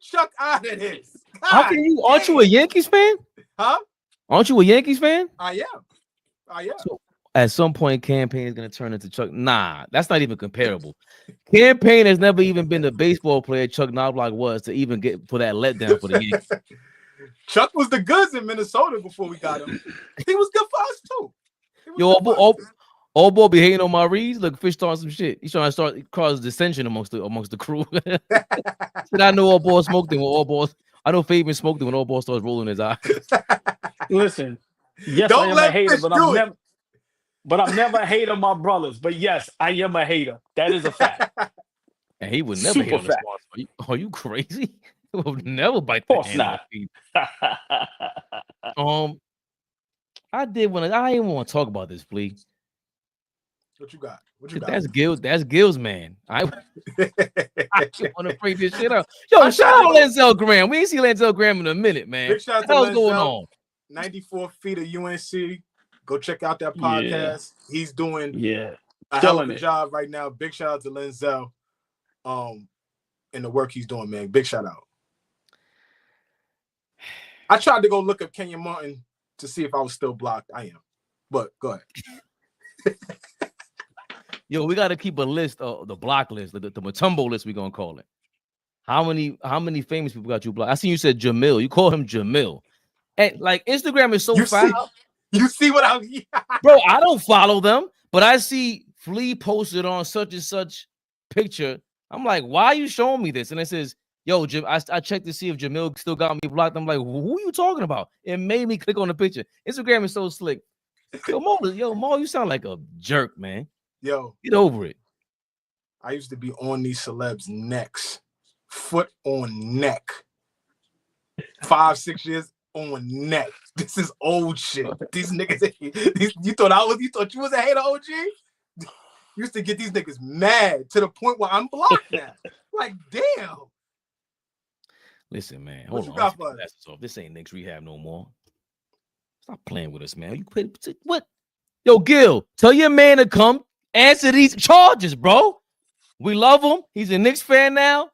How can you? Aren't you a Yankees fan? Huh? Aren't you a Yankees fan? I am. So at some point, Campaign is gonna turn into Chuck. Nah, that's not even comparable. Campaign has never even been the baseball player Chuck Knobloch was to even get for that letdown for the Yankees. Chuck was the goods in Minnesota before we got him. He was good for us too. Yo, old boy be hating on my reads. Look, Fish starting some shit. He's trying to start cause dissension amongst the crew. Said I know old boy smoked him when old boys. I know Fabian smoked him when old boy starts rolling his eyes. Listen, yes, Don't I am let a hater, Fish but do I'm it. never. But I'm never a hater of my brothers. But yes, I am a hater. That is a fact. And he would never hate on the sponsor. Are you crazy? He would never bite the hand off people. I did when I didn't even want to talk about this, Flea. What you got? What you got? That's Gil's man. I want to break this shit up. Yo, shout out Lenzel Graham. We ain't see Lenzel Graham in a minute, man. Big shout out what to the hell's Lenzel, going on? 94 feet of UNC. Go check out that podcast. Yeah. He's doing a hell of a job right now. Big shout out to Lenzel and the work he's doing, man. Big shout out. I tried to go look up Kenyon Martin to see if I was still blocked. I am. But go ahead. Yo, we got to keep a list of the block list, the Matumbo list, we're going to call it. How many famous people got you blocked? I seen you said Jamil. You call him Jamil. And like Instagram is so foul. You see what I'm bro, I don't follow them, but I see Flea posted on such and such picture. I'm like, why are you showing me this? And it says, yo, Jim, I checked to see if Jamil still got me blocked. I'm like, who are you talking about? It made me click on the picture. Instagram is so slick. Yo, Mo, you sound like a jerk, man. Yo, get over it. I used to be on these celebs' necks, foot on neck. 5-6 years on neck. This is old shit. These niggas, you thought you was a hater, OG? Used to get these niggas mad to the point where I'm blocked now. Like, damn. Listen, man. Hold on. This ain't Knicks Rehab no more. Stop playing with us, man. You quit. What? Yo, Gil, tell your man to come answer these charges, bro. We love him. He's a Knicks fan now.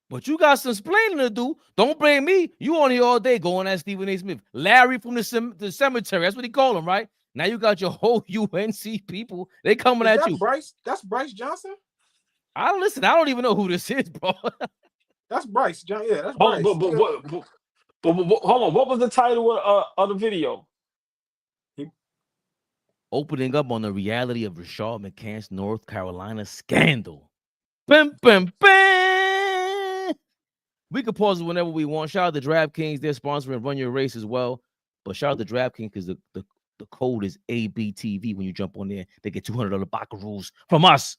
But you got some explaining to do. Don't blame me. You on here all day going at Stephen A. Smith. Larry from the cemetery. That's what he called him, right? Now you got your whole UNC people. They coming at you. Bryce? That's Bryce Johnson? I don't even know who this is, bro. That's Bryce. Yeah, that's Bryce. But hold on. What was the title of the video? Opening up on the reality of Rashad McCants' North Carolina scandal. Bam, bam, bam. We can pause it whenever we want. Shout out to DraftKings. They're sponsoring Run Your Race as well. But shout out to DraftKings because the code is ABTV. When you jump on there, they get $200 Baccaroos from us.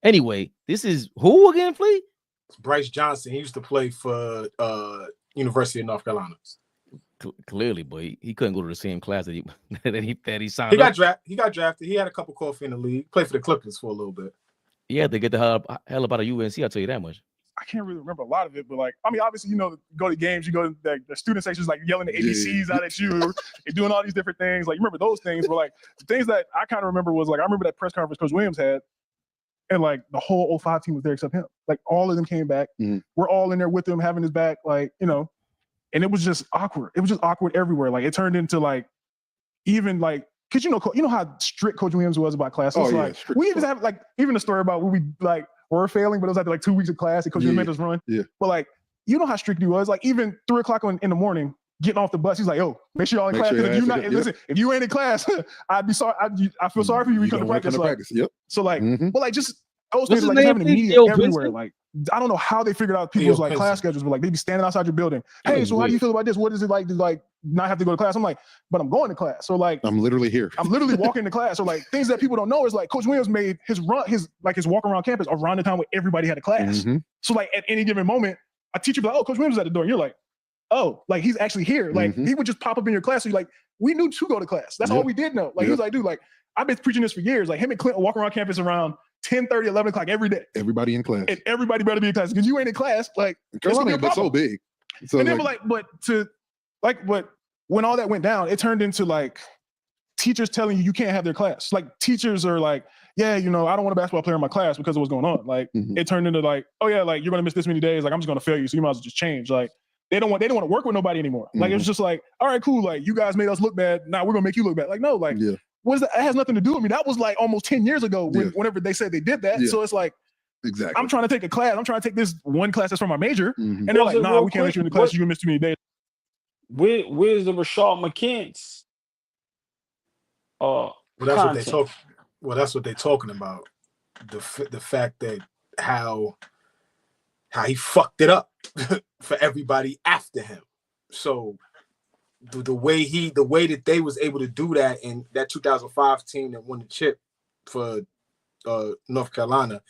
Anyway, this is who again, Flea? It's Bryce Johnson. He used to play for University of North Carolina. Clearly, but he couldn't go to the same class that he signed. He got drafted. He had a cup of coffee in the league. Played for the Clippers for a little bit. Yeah, they get the hell up out of UNC. I'll tell you that much. I can't really remember a lot of it, but like, I mean, obviously, go to games, you go to the student sections, like yelling the ABCs out at you, and doing all these different things. Like, you remember those things? But like, the things that I kind of remember was like, I remember that press conference Coach Williams had, and like the whole 05 team was there except him. Like, all of them came back. Mm-hmm. We're all in there with him, having his back, like, and it was just awkward. It was just awkward everywhere. Like, it turned into like, even like, because you know how strict Coach Williams was about classes. Oh, like, we even have like even a story about when we like were failing, but it was after like 2 weeks of class and Coach Williams made us run. Yeah. But like, you know how strict he was. Like, even 3 o'clock in the morning, getting off the bus, he's like, "Yo, make sure y'all in class. Listen, if you ain't in class, I'd be sorry. I feel sorry for you. You come to practice." Like, yep. So like, but like just those things like having the media everywhere. Like, I don't know how they figured out people's like class schedules, but like they be standing outside your building. Hey, so how do you feel about this? What is it like to like not have to go to class? I'm like, but I'm going to class. So like, I'm literally here. I'm literally walking to class. So like, things that people don't know is like Coach Williams made his walk around campus around the time when everybody had a class. Mm-hmm. So like at any given moment, a teacher be like, "Oh, Coach Williams is at the door." And you're like, "Oh, like he's actually here." Like he would just pop up in your class. So you're like, we knew to go to class. That's all we did know. Like he was like, "Dude, like I've been preaching this for years." Like him and Clinton walk around campus around 10:30, 11 o'clock every day. Everybody in class. And everybody better be in class because you ain't in class. Like Carolina, but so big. So and then but when all that went down, it turned into like teachers telling you can't have their class. Like teachers are like, "Yeah, I don't want a basketball player in my class because of what's going on." Like it turned into like, "Oh yeah, like you're gonna miss this many days. Like I'm just gonna fail you, so you might as well just change." Like they don't want to work with nobody anymore. Like it was just like, all right, cool. Like you guys made us look bad. Now we're gonna make you look bad. Like no, like what is that? It has nothing to do with me. That was like almost 10 years ago whenever they said they did that. So it's like, exactly. I'm trying to take a class. I'm trying to take this one class that's from my major, and they're like, nah, we can't let you in the class. You missed too many days. Where's the Rashad McCants? Well, that's what they talk. Well, that's what they're talking about. The fact that how he fucked it up for everybody after him. So the way that they was able to do that in that 2005 team that won the chip for North Carolina,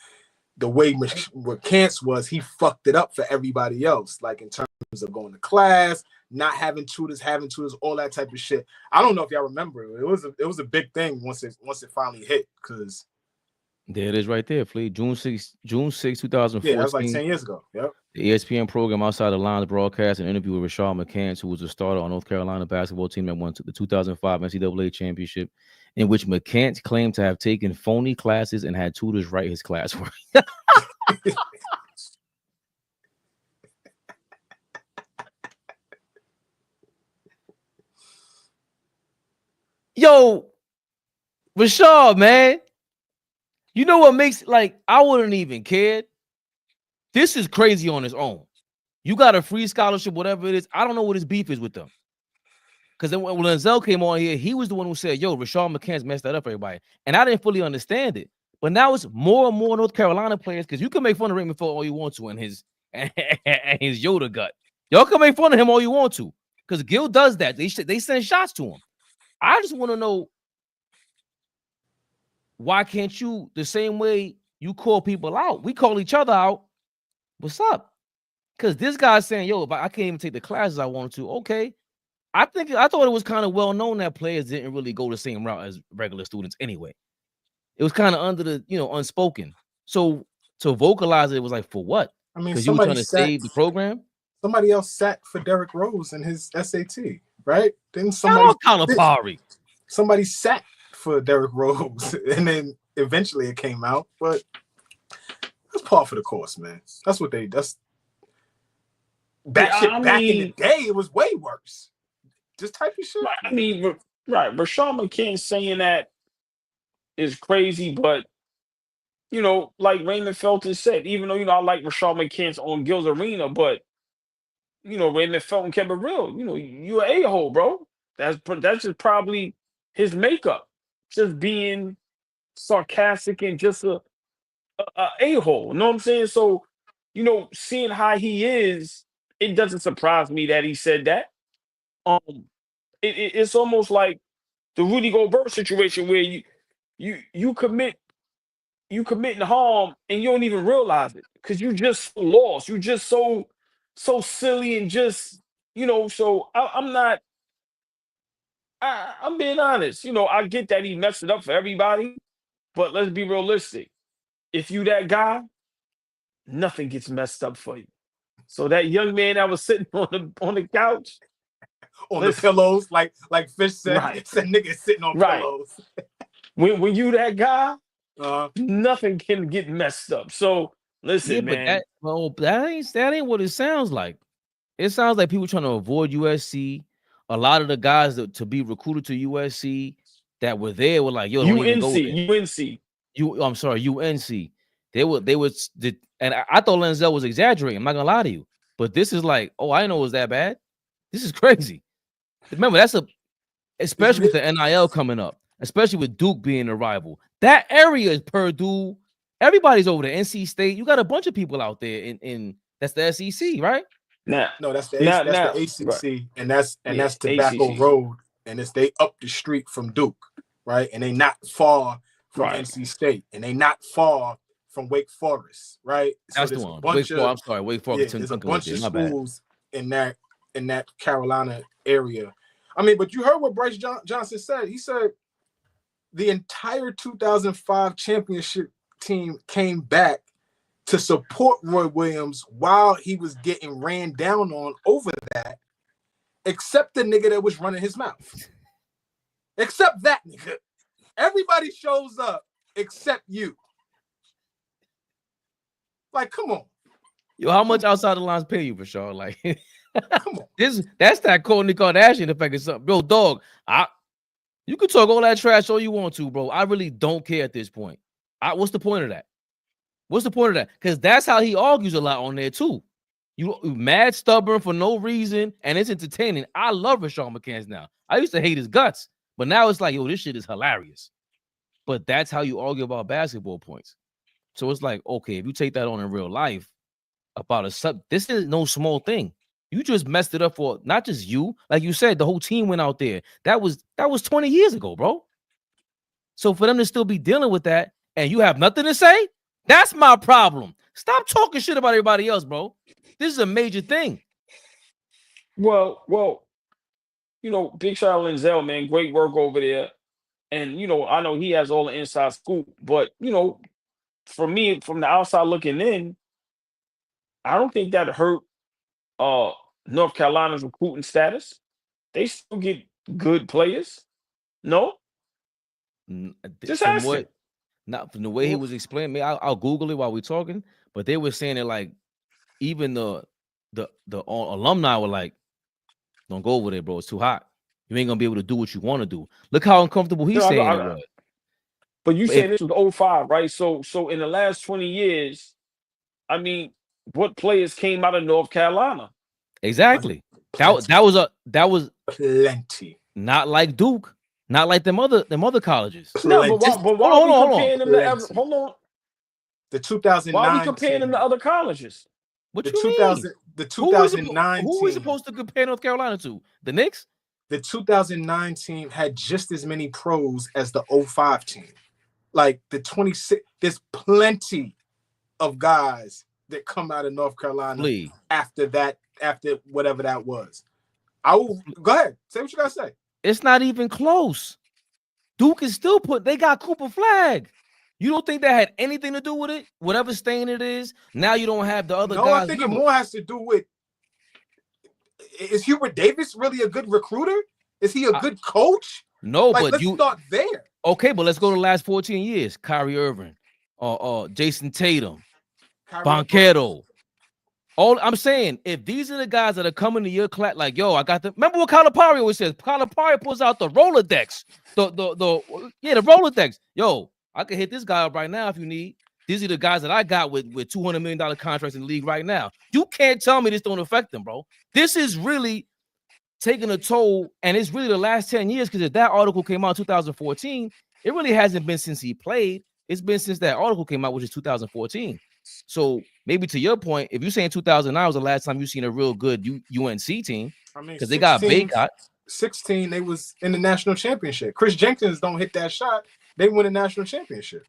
the way McCants was, he fucked it up for everybody else, like in terms of going to class, not having tutors, all that type of shit. I don't know if y'all remember it. It was a big thing once it finally hit, because there it is right there, Fleet. June 6, 2014. Yeah, that was like 10 years ago. Yep. The ESPN program Outside the Lines broadcast an interview with Rashad McCants, who was a starter on North Carolina basketball team that won the 2005 NCAA championship, in which McCants claimed to have taken phony classes and had tutors write his classwork. Yo, Rashad, man. You know what makes, like, I wouldn't even care. This is crazy on its own. You got a free scholarship, whatever it is. I don't know what his beef is with them. Because then when Lenzel came on here, he was the one who said, yo, Rashad McCants messed that up for everybody. And I didn't fully understand it. But now it's more and more North Carolina players, because you can make fun of Raymond Felton all you want to and his Yoda gut. Y'all can make fun of him all you want to, because Gil does that. They send shots to him. I just want to know, why can't you, the same way you call people out, we call each other out. What's up? Because this guy's saying, yo, if I can't even take the classes I wanted to, okay. I thought it was kind of well known that players didn't really go the same route as regular students anyway. It was kind of under the, unspoken. So to vocalize it was like, for what? I mean, because you were trying to save the program. Somebody else sat for Derrick Rose in his SAT, right? Then somebody sat for Derrick Rose, and then eventually it came out. But that's par for the course, man. That's what they. That's that shit. Back in the day, it was way worse. This type of shit. I mean, right? Rashad McCants saying that is crazy, but like Raymond Felton said, even though I like Rashad McCants on Gil's Arena, but Raymond Felton kept it real. You an a-hole, bro. That's just probably his makeup, just being sarcastic and just a a-hole. You know what I'm saying? So, seeing how he is, it doesn't surprise me that he said that. It's almost like the Rudy Gobert situation where you committing harm and you don't even realize it because you just so lost. You just so silly and just So I'm being honest. I get that he messed it up for everybody, but let's be realistic. If you that guy, nothing gets messed up for you. So that young man that was sitting on the couch, the pillows, like Fish said, said niggas sitting on pillows. when you that guy, nothing can get messed up. So listen, man. That ain't what it sounds like. It sounds like people trying to avoid USC. A lot of the guys to be recruited to USC that were there were like, yo, UNC. I'm sorry, UNC. They was, and I thought Lenzel was exaggerating. I'm not gonna lie to you, but this is like, oh, I didn't know it was that bad. This is crazy. Remember, especially with the NIL coming up, especially with Duke being a rival. That area is Purdue. Everybody's over there. NC State. You got a bunch of people out there in that's the SEC, right? No, that's the ACC, right. and that's Tobacco ACC. Road, and they up the street from Duke, right? And they not far from NC State, and they not far from Wake Forest, right? That's the one. Wake Forest. Yeah, there's a bunch of schools in that Carolina area. I mean, but you heard what Bryce Johnson said. He said the entire 2005 championship team came back to support Roy Williams while he was getting ran down on over that, except the nigga that was running his mouth. Except that nigga. Everybody shows up except you. Like, come on. Yo, how much Outside the Lines pay you, Rashad? Like Come on. That's that Kourtney Kardashian effect or something. Bro, dog, you can talk all that trash all you want to, bro. I really don't care at this point. What's the point of that? What's the point of that? Because that's how he argues a lot on there too. You mad stubborn for no reason, and it's entertaining. I love Rashawn McCants now. I used to hate his guts, but now it's like, yo, this shit is hilarious. But that's how you argue about basketball points. So it's like, okay, if you take that on in real life about this is no small thing. You just messed it up for not just you, like you said, the whole team went out there. That was 20 years ago, bro. So for them to still be dealing with that, and you have nothing to say, that's my problem. Stop talking shit about everybody else, bro. This is a major thing. Well, big shout out Linzel, man. Great work over there. And I know he has all the inside scoop, but for me, from the outside looking in, I don't think that hurt North Carolina's recruiting status. They still get good players. No? Just From asking. what, not from the way he was explaining me, I'll Google it while we're talking, but they were saying it like even the alumni were like, don't go over there, bro. It's too hot. You ain't gonna be able to do what you want to do. Look how uncomfortable he's saying it was. But you saying this was 05, right? So in the last 20 years, I mean, what players came out of North Carolina? Exactly. That was plenty. Not like Duke, not like them other colleges. No, but why are we comparing them to hold on? The 2009. Why are we comparing them to other colleges? What you mean? The 2009 who we supposed to compare North Carolina to? The Knicks? The 2009 team had just as many pros as the 05 team. Like the 26, there's plenty of guys that come out of North Carolina after whatever that was. Go ahead. Say what you gotta say. It's not even close. Duke is still they got Cooper Flag. You don't think that had anything to do with it? Whatever stain it is, now you don't have the other guys. No, I think it more has to do with, is Hubert Davis really a good recruiter? Is he a good coach? No, like, but let's start there. Okay, but let's go to the last 14 years. Kyrie Irving, Jason Tatum, Banchero. All I'm saying, if these are the guys that are coming to your class, like, yo, I got the. Remember what Calipari always says? Calipari pulls out the Rolodex. The Rolodex. Yo, I can hit this guy up right now if you need. These are the guys that I got with $200 million contracts in the league right now. You can't tell me this don't affect them, bro. This is really taking a toll, and it's really the last 10 years, because if that article came out in 2014, it really hasn't been since he played. It's been since that article came out, which is 2014. So maybe to your point, if you're saying 2009 was the last time you seen a real good UNC team, because they got Baycott. 16, they was in the national championship. Chris Jenkins don't hit that shot, they win a national championship,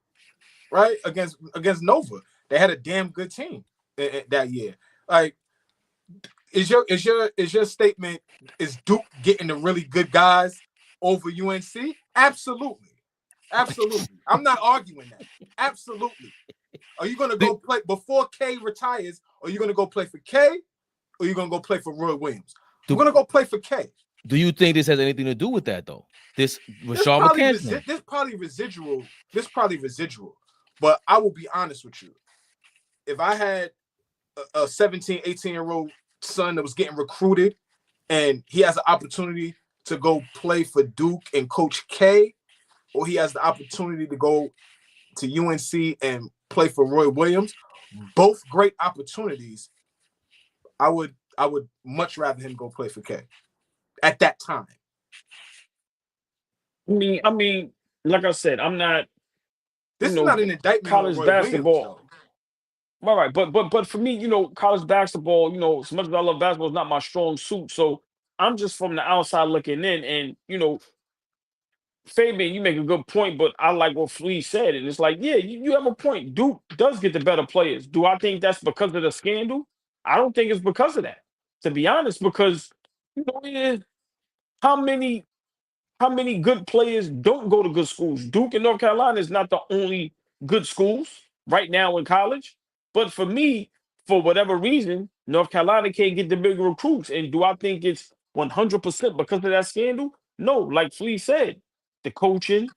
right? Against Nova. They had a damn good team that year. Like, is your statement, is Duke getting the really good guys over UNC? Absolutely. I'm not arguing that. Absolutely. Are you gonna go play before K retires? Are you gonna go play for K, or are you gonna go play for Roy Williams? We're gonna go play for K. Do you think this has anything to do with that though? This Rashawn McCants? This probably residual. But I will be honest with you. If I had a 17, 18-year-old son that was getting recruited and he has an opportunity to go play for Duke and Coach K, or he has the opportunity to go to UNC and play for Roy Williams, both great opportunities, I would much rather him go play for K at that time. I mean, like I said, I'm not. This is not an indictment college on Roy basketball. Williams, but for me, college basketball, as much as I love basketball, is not my strong suit. So I'm just from the outside looking in, and Fabian, you make a good point, but I like what Flea said, and it's like, yeah, you have a point. Duke does get the better players. Do I think that's because of the scandal? I don't think it's because of that, to be honest, because how many good players don't go to good schools? Duke and North Carolina is not the only good schools right now in college. But for me, for whatever reason, North Carolina can't get the big recruits. And do I think it's 100% because of that scandal? No, like Flea said, the coaching,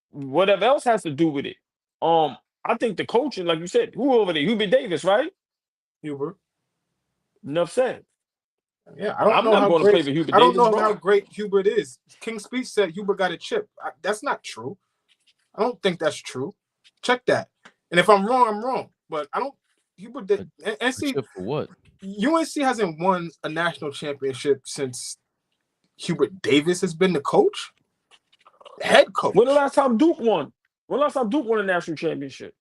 whatever else has to do with it. I think the coaching, like you said, who over there? Hubert Davis, right? Hubert. Enough said. Yeah, I don't I'm know not how going to play great. for Hubert I don't Davis, know bro. how great Hubert is. King Speech said Hubert got a chip. That's not true. I don't think that's true. Check that. And if I'm wrong, I'm wrong. But I don't. Hubert did. And see, Chip for what? UNC hasn't won a national championship since Hubert Davis has been the coach, head coach. When the last time Duke won? When the last time Duke won a national championship?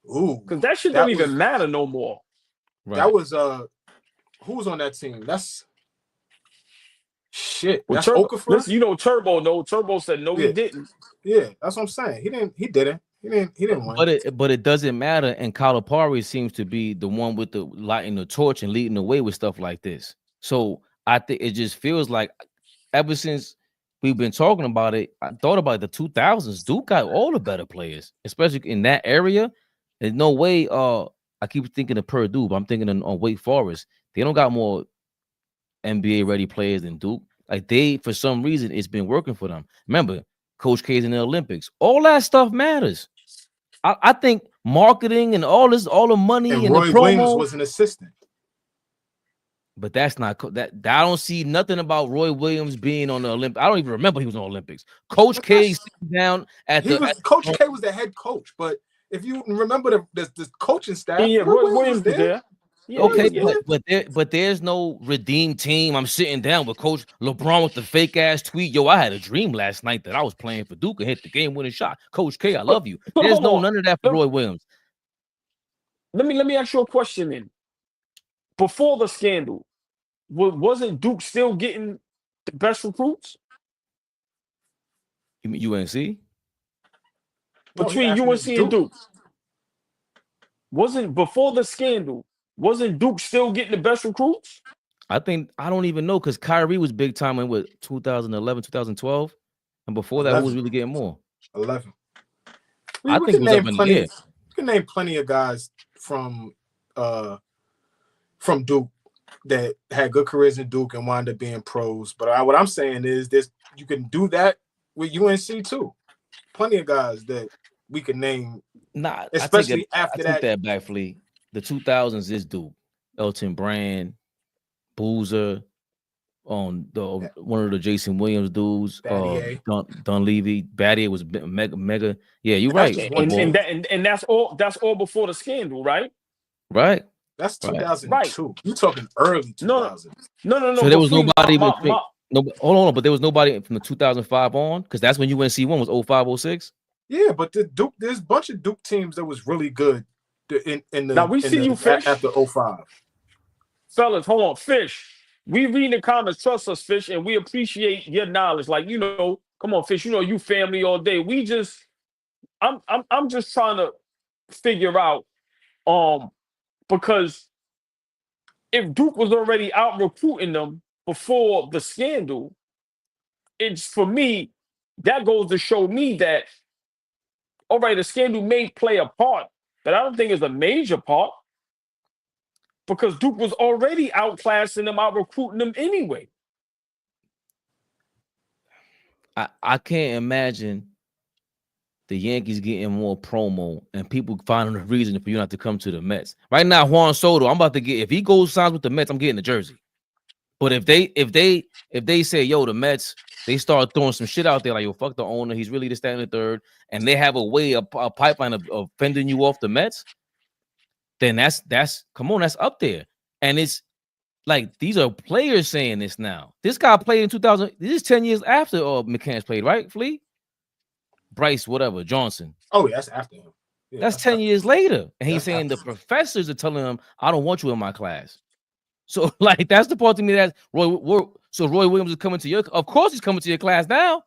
Ooh, Because that shit that don't was- even matter no more. Right. that was who was on that team? That's shit. Well, That's Turbo, Okafor. listen, you know Turbo. No, Turbo said no, Yeah. he didn't. Yeah, that's what I'm saying. He didn't win. But it doesn't matter. And Calipari seems to be the one with the lighting the torch and leading the way with stuff like this. So I think it just feels like ever since we've been talking about it, I thought about the 2000s. Duke got all the better players, especially in that area. There's no way. I keep thinking of Purdue, but I'm thinking on Wake Forest. They don't got more NBA ready players than Duke. Like they, for some reason, it's been working for them. Remember, Coach K's in the Olympics. All that stuff matters. I think marketing and all the money And and Roy the promo, Williams was an assistant. but that's not that. I don't see nothing about Roy Williams being on the Olympics. I don't even remember he was on the Olympics. Coach But K that's- sitting down at Coach K was the head coach, but if you remember the coaching staff, Yeah, Roy Roy Williams was there. Yeah, Okay, yeah. but there's no redeemed team. I'm sitting down with Coach LeBron with the fake ass tweet. Yo, I had a dream last night that I was playing for Duke and hit the game winning shot. Coach K, I love you. But There's hold on. none of that for Roy Williams. Let me ask you a question then. Before the scandal, wasn't Duke still getting the best recruits? You mean UNC? Between UNC and Duke. Wasn't before the scandal, wasn't Duke still getting the best recruits? I don't even know because Kyrie was big time in what 2011, 2012, and before that, who was 11. really getting more? 11. I think it was up in the air. We can name plenty of guys from Duke that had good careers in Duke and wound up being pros. But what I'm saying is you can do that with UNC too. Plenty of guys that we can name. Nah, especially I after take that back, Flea. The 2000s is Duke. Elton Brand, Boozer, on the one of the Jason Williams dudes, Dunleavy. Battier was mega. Yeah, you're right. And that's all before the scandal, right? Right. That's 2002. Right. You talking early 2000s. No. So there was nobody. Hold on, but there was nobody from the 2005 on because that's when UNC won was 05, 06. Yeah, but there's a bunch of Duke teams that was really good now we see you Fish after 05. Fellas, hold on, Fish. We read in the comments, trust us, Fish, and we appreciate your knowledge. Like, come on, Fish, you family all day. I'm just trying to figure out because if Duke was already out recruiting them before the scandal, it's for me, that goes to show me that all right, the scandal may play a part, but I don't think it's a major part because Duke was already outclassing them, out recruiting them anyway. I can't imagine the Yankees getting more promo and people finding a reason for you not to come to the Mets. Right now, Juan Soto, I'm about to get, if he goes signs with the Mets, I'm getting the jersey. But if they say, yo, the Mets, they start throwing some shit out there like, yo, fuck the owner, he's really the stand in the third, and they have a pipeline of fending you off the Mets, then that's come on, that's up there. And it's like these are players saying this now. This guy played in 2000. This is 10 years after McCann's played, right? Flea? Bryce, whatever, Johnson. Oh, yeah, that's after him. Yeah, that's 10 years later. And he's saying the professors are telling him, I don't want you in my class. So, like, that's the part to me that Roy Williams is coming to your, of course he's coming to your class now.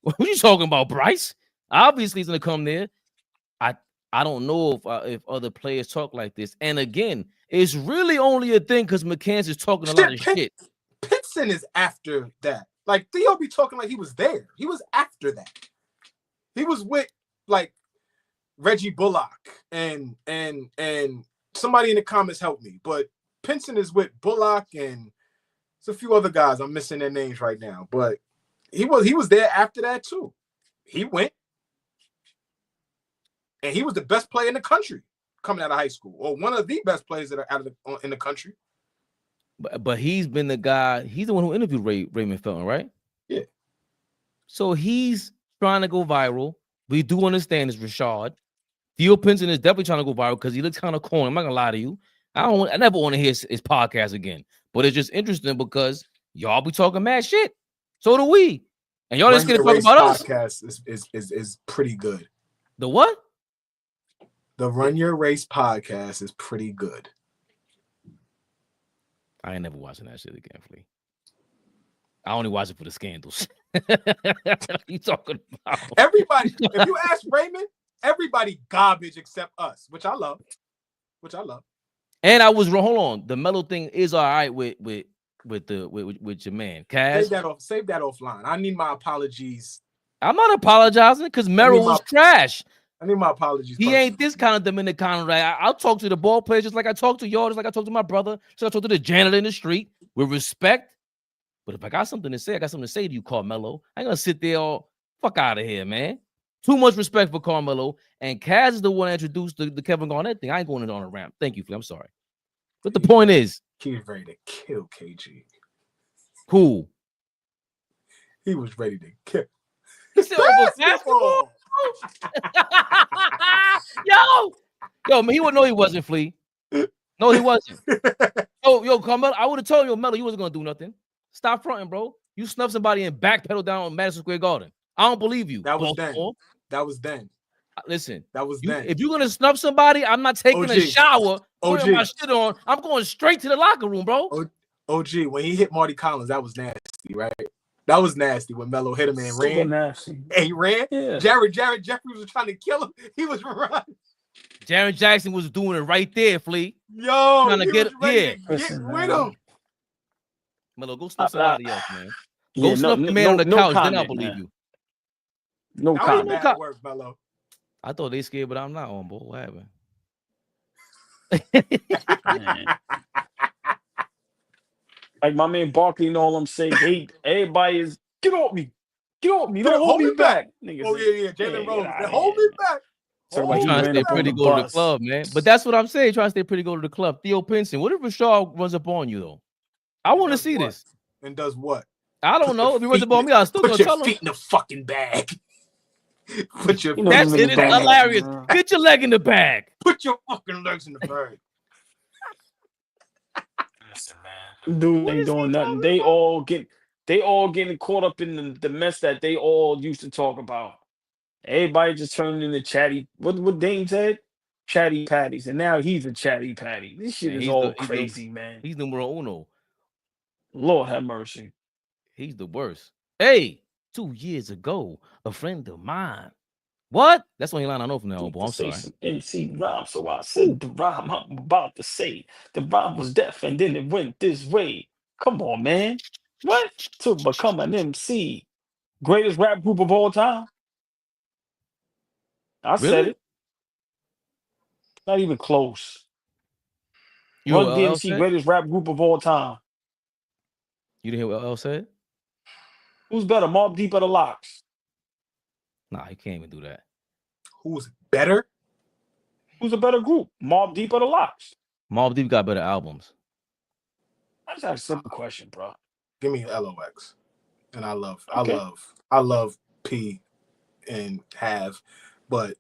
What are you talking about, Bryce? Obviously he's going to come there. I don't know if other players talk like this. And again, it's really only a thing because McCann's is talking a lot of shit. Pitson is after that. Like, Theo be talking like he was there. He was after that. He was with, like, Reggie Bullock and somebody in the comments help me. But Pinson is with Bullock and there's a few other guys. I'm missing their names right now. But he was there after that, too. He went. And he was the best player in the country coming out of high school, or one of the best players that are in the country. But he's been the guy. He's the one who interviewed Raymond Felton, right? Yeah. So he's trying to go viral. We do understand it's Rashad. Theo Pinson is definitely trying to go viral because he looks kind of corny. I'm not gonna lie to you. I never want to hear his podcast again. But it's just interesting because y'all be talking mad shit. So do we. And y'all just gonna talk about us. Podcast is pretty good. The what? The Run Your Race podcast is pretty good. I ain't never watching that shit again, Flea. I only watch it for the scandals. You talking about everybody? If you ask Raymond, everybody garbage except us, which I love. And I was hold on. The Melo thing is all right with your man. Kaz. Save that offline. I need my apologies. I'm not apologizing because Melo was trash. I need my apologies. He ain't this kind of Dominican. I'll talk to the ball players just like I talk to y'all, just like I talk to my brother, just like I talk to the janitor in the street with respect. But if I got something to say, I got something to say to you, Carmelo. I ain't gonna sit there all fuck out of here, man. Too much respect for Carmelo. And Kaz is the one that introduced the Kevin Garnett thing. I ain't going on a ramp. Thank you, Flea. I'm sorry. But the point is, he was ready to kill KG. Cool. He was ready to kill. He said over basketball. Yo, man, he would know he wasn't, Flea. No, he wasn't. Yo, Carmelo, I would have told you, Melo, you wasn't gonna do nothing. Stop fronting, bro. You snuffed somebody and backpedal down on Madison Square Garden. I don't believe you. That was then. Listen, that was then. If you're gonna snuff somebody, I'm not taking a shower, putting my shit on. I'm going straight to the locker room, bro. OG, when he hit Marty Collins, that was nasty, right? That was nasty when Melo hit him and ran. Nasty. And he ran. Yeah. Jared Jeffries was trying to kill him. He was running. Jared Jackson was doing it right there, Flea. Yo, trying to get with him. Melo, go snuff somebody else, man. Go snuff the man on the couch, then I'll believe you. No comment. Work, Melo. I thought they scared, but I'm not on board. What happened? Like my man Barkley and all them say, everybody is get off me. Don't hold me back. Niggas Jalen Rose. Hold me back. Trying to stay pretty, go to the club, man. But that's what I'm saying. Trying to stay pretty, go to the club. Theo Pinson. What if Rashad runs up on you though? I want to see this. And does what? I don't know. If he runs up on me, I'll still gonna tell him. Put your feet in the fucking bag. That's it. It's hilarious. Get your leg in the bag. Put your fucking legs in the bag. Listen, man. Dude ain't doing nothing. They all getting caught up in the mess that they all used to talk about. Everybody just turned into chatty. What Dame said? Chatty patties. And now he's a chatty patty. This shit is all crazy, man. He's numero uno. Lord have mercy. He's the worst. Hey, 2 years ago, a friend of mine. What? That's the only line I know from now on, boy. I'm sorry. MC rhyme, so I said the rhyme I'm about to say. The rhyme was deaf and then it went this way. Come on, man. What? To become an MC. Greatest rap group of all time? I said it. Not even close. Run DMC, greatest rap group of all time. You didn't hear what L said? Who's better, Mobb Deep or the Locks? Nah, he can't even do that. Who's better? Who's a better group, Mobb Deep or the Locks? Mobb Deep got better albums. I just have a simple question, bro. Give me LOX. And I love P and Have, but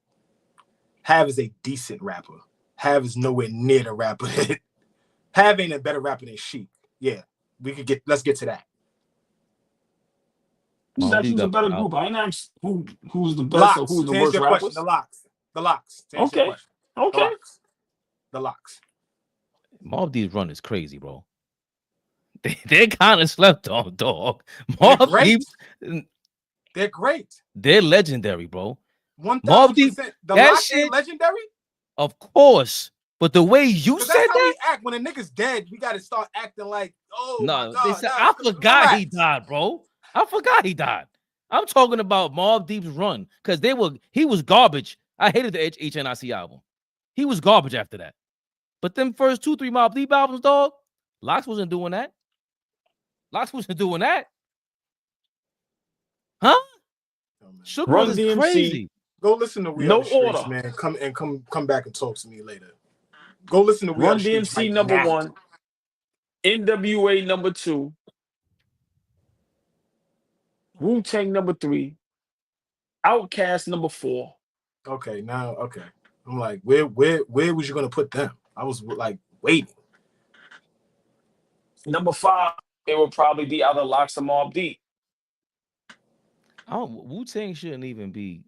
Have is a decent rapper. Have is nowhere near the rapper. Have ain't a better rapper than Sheik. Yeah, let's get to that. Who's a better group? I ain't asked who's the best or who's the worst rappers. The Locks. Okay. The Locks. Mobb Deep's run is crazy, bro. They kind of slept on, dog. Mobb Deep's, they're great. They're legendary, bro. 1000%. The Locks ain't legendary? Of course. But the way you said that's how that, we act. When a nigga's dead, we gotta start acting like, oh no, my God, I forgot he died, bro. I forgot he died. I'm talking about Mobb Deep's run because he was garbage. I hated the HNIC album. He was garbage after that. But them first 2-3 Mobb Deep albums, dog, Locks wasn't doing that. Huh? Shook Run is DMC. crazy. Go listen to We No Are the Streets, order. man. Come back and talk to me later. Go listen to We Are Run the Streets DMC right number now. one. NWA number 2, Wu-Tang number 3, Outkast number 4. Okay, now okay. I'm like, where was you gonna put them? I was like waiting. Number 5, it would probably be either Locks or Mobb Deep. Wu-Tang shouldn't even be.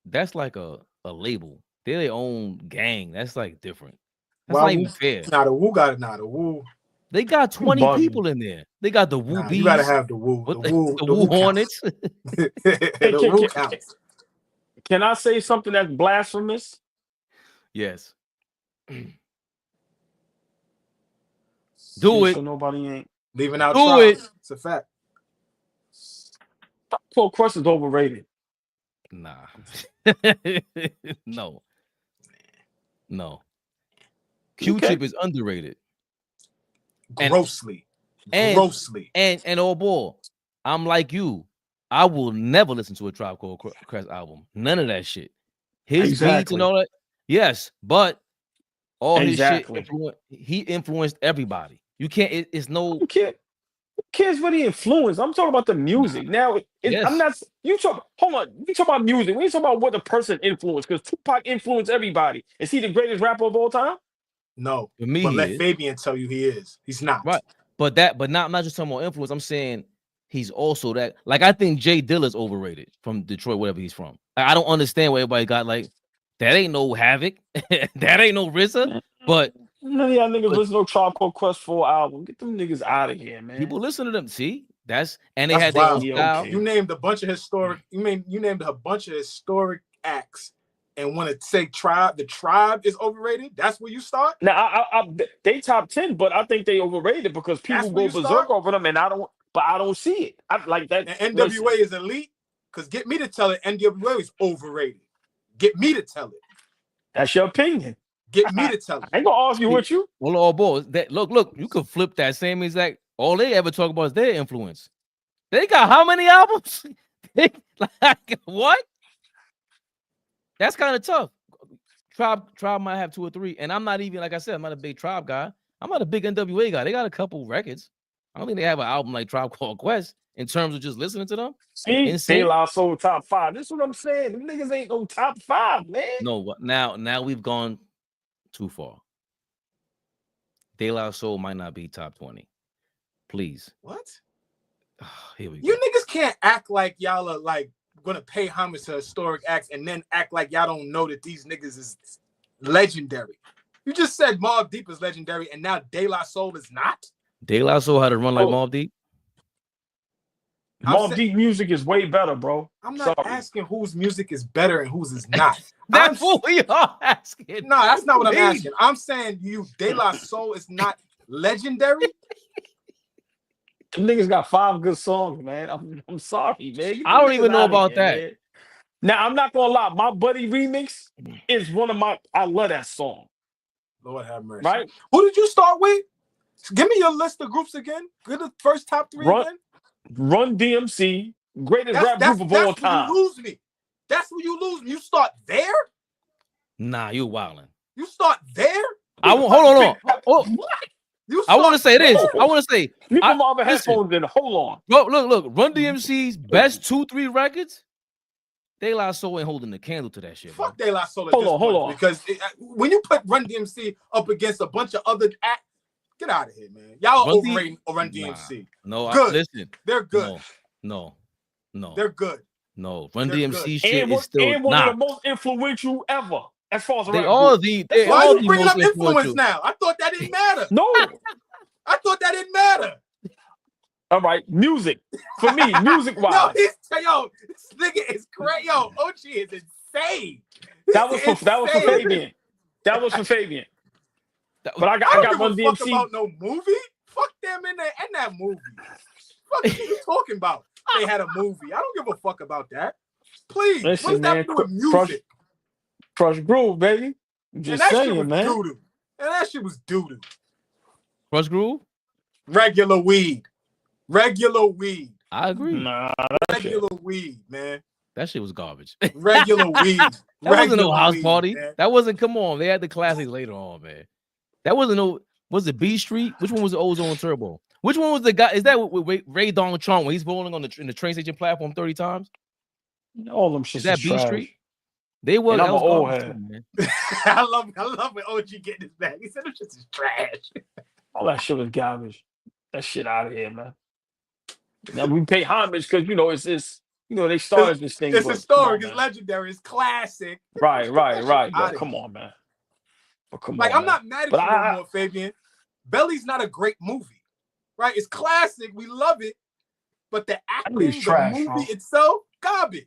That's like a label. They're their own gang. That's like different. That's not even fair. Nah, the Wu got it. Nah, the Wu. They got 20 bugging. people in there. They got the Wu Nah, Bees. you gotta have the Wu. What The Wu. the The Wu Wu Hornets. the Wu counts. Can I say something that's blasphemous? Yes. Do Do it. So nobody ain't. Leaving out Do Tribe. it. It's a fact. Cold Crush is overrated. Nah. No. Q-Tip is underrated. Grossly. And oh boy, I'm like you. I will never listen to a Tribe Called Quest album. None of that shit. His beats and all that. Yes, but all his shit he influenced everybody. You can't. It's no. Who cares what he influenced? I'm talking about the music. Now, I'm not. You talk. Hold on. We talk about music. We ain't talking about what the person influenced. Because Tupac influenced everybody. Is he the greatest rapper of all time? No. For me, but let Fabian tell you he is. He's not. Right. But I'm not just talking about influence. I'm saying he's also that. Like, I think Jay Dilla's overrated from Detroit, wherever he's from. I don't understand why everybody got like that. Ain't no Havoc. That ain't no RZA. But none of y'all niggas listen to Tribe Called Quest 4 album. Get them niggas out of here, man. People listen to them. See, they had wild. their own style. Okay. You named a bunch of historic. You named a bunch of historic acts, and want to say Tribe. The Tribe is overrated. That's where you start. Now, they top 10, but I think they overrated because people go berserk over them, and I don't see it. I like that. And NWA is elite. Because get me to tell it, NWA is overrated. Get me to tell it. That's your opinion. Get me to tell it. I ain't gonna argue with you. Well, all boys, look, you could flip that same exact. All they ever talk about is their influence. They got how many albums? Like what? That's kind of tough. Tribe might have 2 or 3, and I'm not even, like I said, I'm not a big Tribe guy. I'm not a big NWA guy. They got a couple records. I don't think they have an album like Tribe Called Quest in terms of just listening to them. See, De La Soul top 5. This is what I'm saying. Them niggas ain't no top 5, man. No, now we've gone too far. De La Soul might not be top 20. Please. What? Here we go. You niggas can't act like y'all are like gonna pay homage to historic acts and then act like y'all don't know that these niggas is legendary. You just said Mobb Deep is legendary, and now De La Soul is not. De La Soul had to run like Mobb Deep. Mobb Deep music is way better, bro. I'm not asking whose music is better and whose is not. That's what we are asking. No, that's not what I'm asking. I'm saying De La Soul is not legendary. Them niggas got 5 good songs, man. I'm sorry, man. I don't even know about that. Man. Now, I'm not gonna lie. My Buddy remix is one of my. I love that song. Lord have mercy. Right? Who did you start with? Give me your list of groups again. Give the first top 3 again. Run DMC, greatest rap group of all time. You lose me. That's where you lose me. You start there? Nah, you wildin'. You start there? Hold on. What? I want to say this. I want to say. Me put my other headphones in. Hold on. Look. Run DMC's best 2-3 records. De La Soul ain't holding the candle to that shit. Fuck De La Soul. Hold on. Because when you put Run DMC up against a bunch of other acts, get out of here, man. Y'all are overrating Run DMC. No, good. Listen. They're good. No. They're good. No, Run DMC shit is still and one of the most influential ever. As far as why are you bringing up influence now? I thought that didn't matter. No. I thought that didn't matter. All right, music. For me, music-wise. This nigga is crazy. Yo, OG is insane. That was for Fabian. That was for Fabian. But I got Run DMC. Fuck about no movie. Fuck them in that movie. Fuck are you talking about? They had a movie. I don't give a fuck about that. Please, listen, what's that to do with music? Crush Groove, baby. I'm just saying, man. Doo-doo. And that shit was doo-doo. Crush Groove? Regular weed. I agree. Nah, regular weed, man. That shit was garbage. Regular weed. That wasn't no house party. Man. That wasn't. Come on, they had the classics later on, man. That wasn't no. Was it B Street? Which one was the Ozone Turbo? Which one was the guy? Is that with Ray Donald Trump when he's rolling on in the train station platform 30 times? All them shits Is that is B trash. Street? They were. And That I'm was an old garbage head. too, man. I love when OG getting his back. He said this shit is trash. All that shit was garbage. That shit out of here, man. Now we pay homage because they started this thing. It's but historic, come on, it's man. legendary, it's classic. Right. Outta But here. come on, man. But come Like, on, I'm not mad at But you no more, Fabian. Belly's not a great movie, right? It's classic. We love it. But the acting, movie's trash, the bro. movie itself, garbage.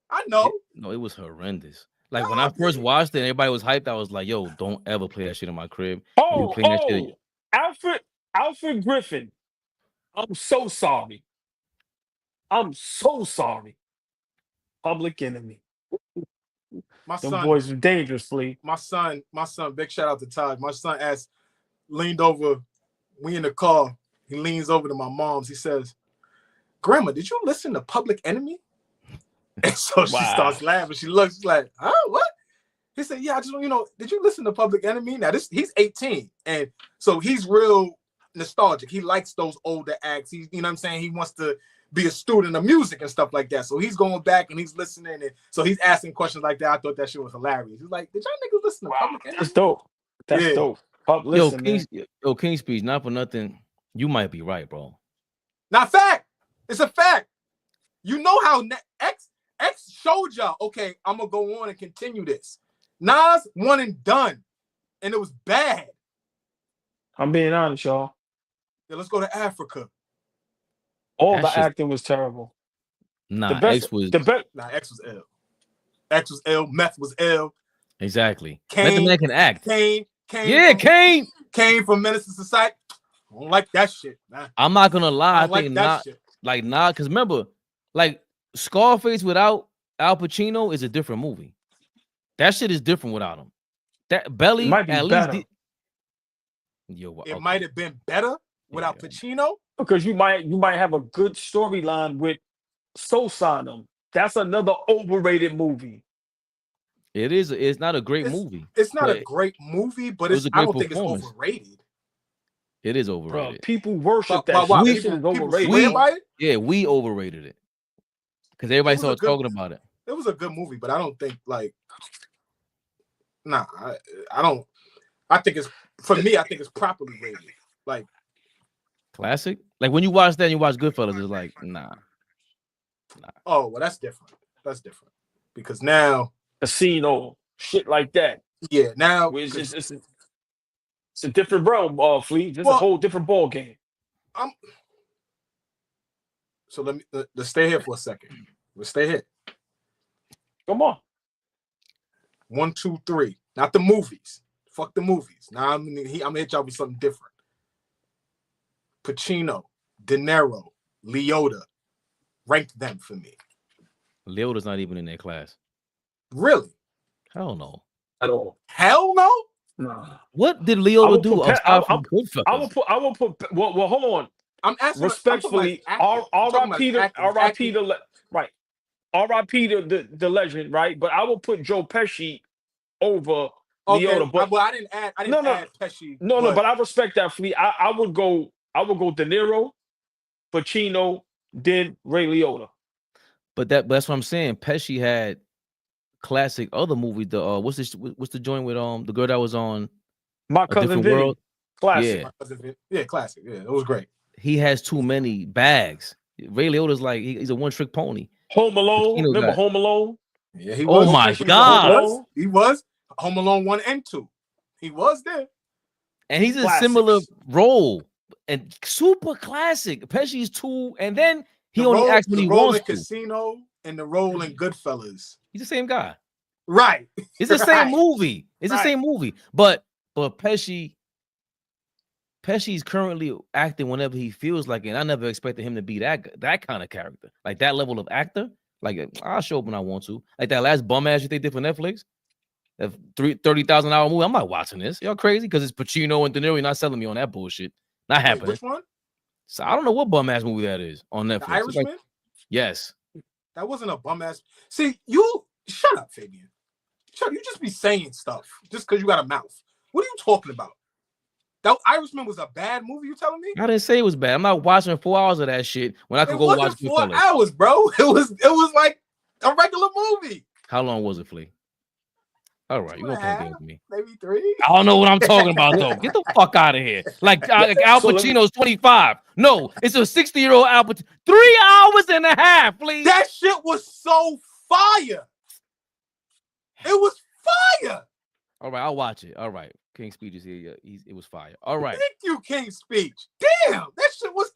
I know. No, it was horrendous. Like when I first watched it, and everybody was hyped. I was like, "Yo, don't ever play that shit in my crib." You play that shit. Alfred Griffin. I'm so sorry. I'm so sorry. Public Enemy. My Them son, boys are dangerously. my son, big shout out to Taj. My son leaned over, we in the car. He leans over to my mom's. He says, "Grandma, did you listen to Public Enemy?" And so she starts laughing. She looks she's like, "Huh? What?" He said, "Yeah, I just, did you listen to Public Enemy?" Now he's 18. And so he's real nostalgic. He likes those older acts. He's, you know what I'm saying? He wants to be a student of music and stuff like that. So he's going back and he's listening. And so he's asking questions like that. I thought that shit was hilarious. He's like, "Did y'all niggas listen to Public Enemy?" That's dope. That's dope. Listen, King Speech, not for nothing. You might be right, bro. Not fact. It's a fact. You know how X showed y'all, okay, I'm going to go on and continue this. Nas one and done. And it was bad. I'm being honest, y'all. Yeah, let's go to Africa. All the acting was terrible. Nah, X was ill. X was ill. Meth was ill. Exactly. Kane, Method Man can act. Kane. Kane from Menace to Society. I don't like that shit, man. I'm not gonna lie. I like think that shit. Because remember, like Scarface without Al Pacino is a different movie. That shit is different without him. That Belly might be at better. least. It might have been better without Pacino. Because you might have a good storyline with Sosa on them. That's another overrated movie. It is. It's not a great movie. It's not a great movie, but I don't think it's overrated. It is overrated. Bro, people worship that. Shit is overrated. We overrated it because everybody started talking about it. It was a good movie, but I don't think I don't. I think it's properly rated. Like classic. Like when you watch that and you watch Goodfellas, it's like nah. Oh well, that's different. That's different because now Casino shit like that. Yeah, now it's a different realm, Fleet. Just a whole different ball game. So let's stay here for a second. Let's stay here. Come on. 1, 2, 3. Not the movies. Fuck the movies. Now I'm gonna hit y'all with something different. Pacino, De Niro, Liotta. Rank them for me. Liotta's not even in their class. Really? Hell no. At all. Hell no? No. What did Liotta do aside from Goodfellas? I will put. Well, hold on. I'm asking respectfully. R.I.P. the legend, right? But I will put Joe Pesci over Liotta. But I didn't add Pesci. No, but I respect that, Fleet. I would go De Niro, Pacino, then Ray Liotta. But that's what I'm saying. Pesci had classic other movies. The what's the joint with the girl that was on My Cousin Vinny? World? Classic. Yeah, classic. Yeah, it was great. He has too many bags. Ray Liotta's like he's a one-trick pony. Home Alone. Remember Home Alone? Yeah, he was. Oh my God. He was Home Alone 1 and 2. He was there. And he's a similar role and super classic. Pesci's 2, and then he only acts when he wants to. Casino and the role in Goodfellas. He's the same guy. Right. It's the same movie. It's the same movie. But Pesci's currently acting whenever he feels like it. And I never expected him to be that kind of character. Like that level of actor. Like I'll show up when I want to. Like that last bum ass shit they did for Netflix. That $30,000 movie. I'm not watching this. Y'all crazy? Because it's Pacino and De Niro. You're not selling me on that bullshit. Not happening. Which one? So I don't know what bum ass movie that is on Netflix. The Irishman? Like, yes. That wasn't a bum ass. See, you shut up, Fabian. You just be saying stuff just because you got a mouth. What are you talking about? That Irishman was a bad movie. You telling me? I didn't say it was bad. I'm not watching 4 hours of that shit when I could It go watch wasn't 4 Goodfellas. hours, bro. It was like a regular movie. How long was it, Flea? All right, you 2 gonna and a play half, games with me. maybe 3. I don't know what I'm talking about though. Get the fuck out of here. Like Al So let me- Pacino's 25. No, it's a 60-year-old Al Pacino. 3 hours and a half, please. That shit was so fire. It was fire. All right, I'll watch it. All right, King's Speech is here. Yeah, it was fire. All right. Thank you, King's Speech. Damn, that shit was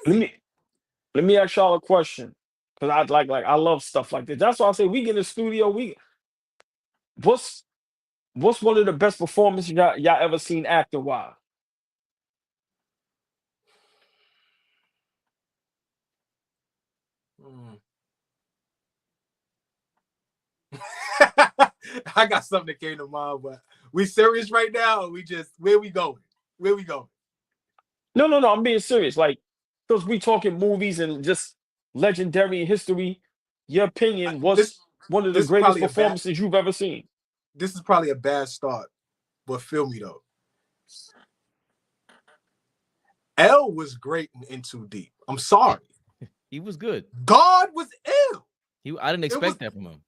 crazy. Let me ask y'all a question. Because I love stuff like this. That's why I say we get in the studio. What's one of the best performances y'all ever seen acting wise? I got something that came to mind, but we serious right now? Or we just where we going? Where we going? No. I'm being serious. Like, because we talking movies and just legendary in history. Your opinion, what's one of the this is greatest probably a bad- performances you've ever seen? This is probably a bad start, but feel me though. L was great in Too Deep. I'm sorry. He was good. God was ill. I didn't expect that from him.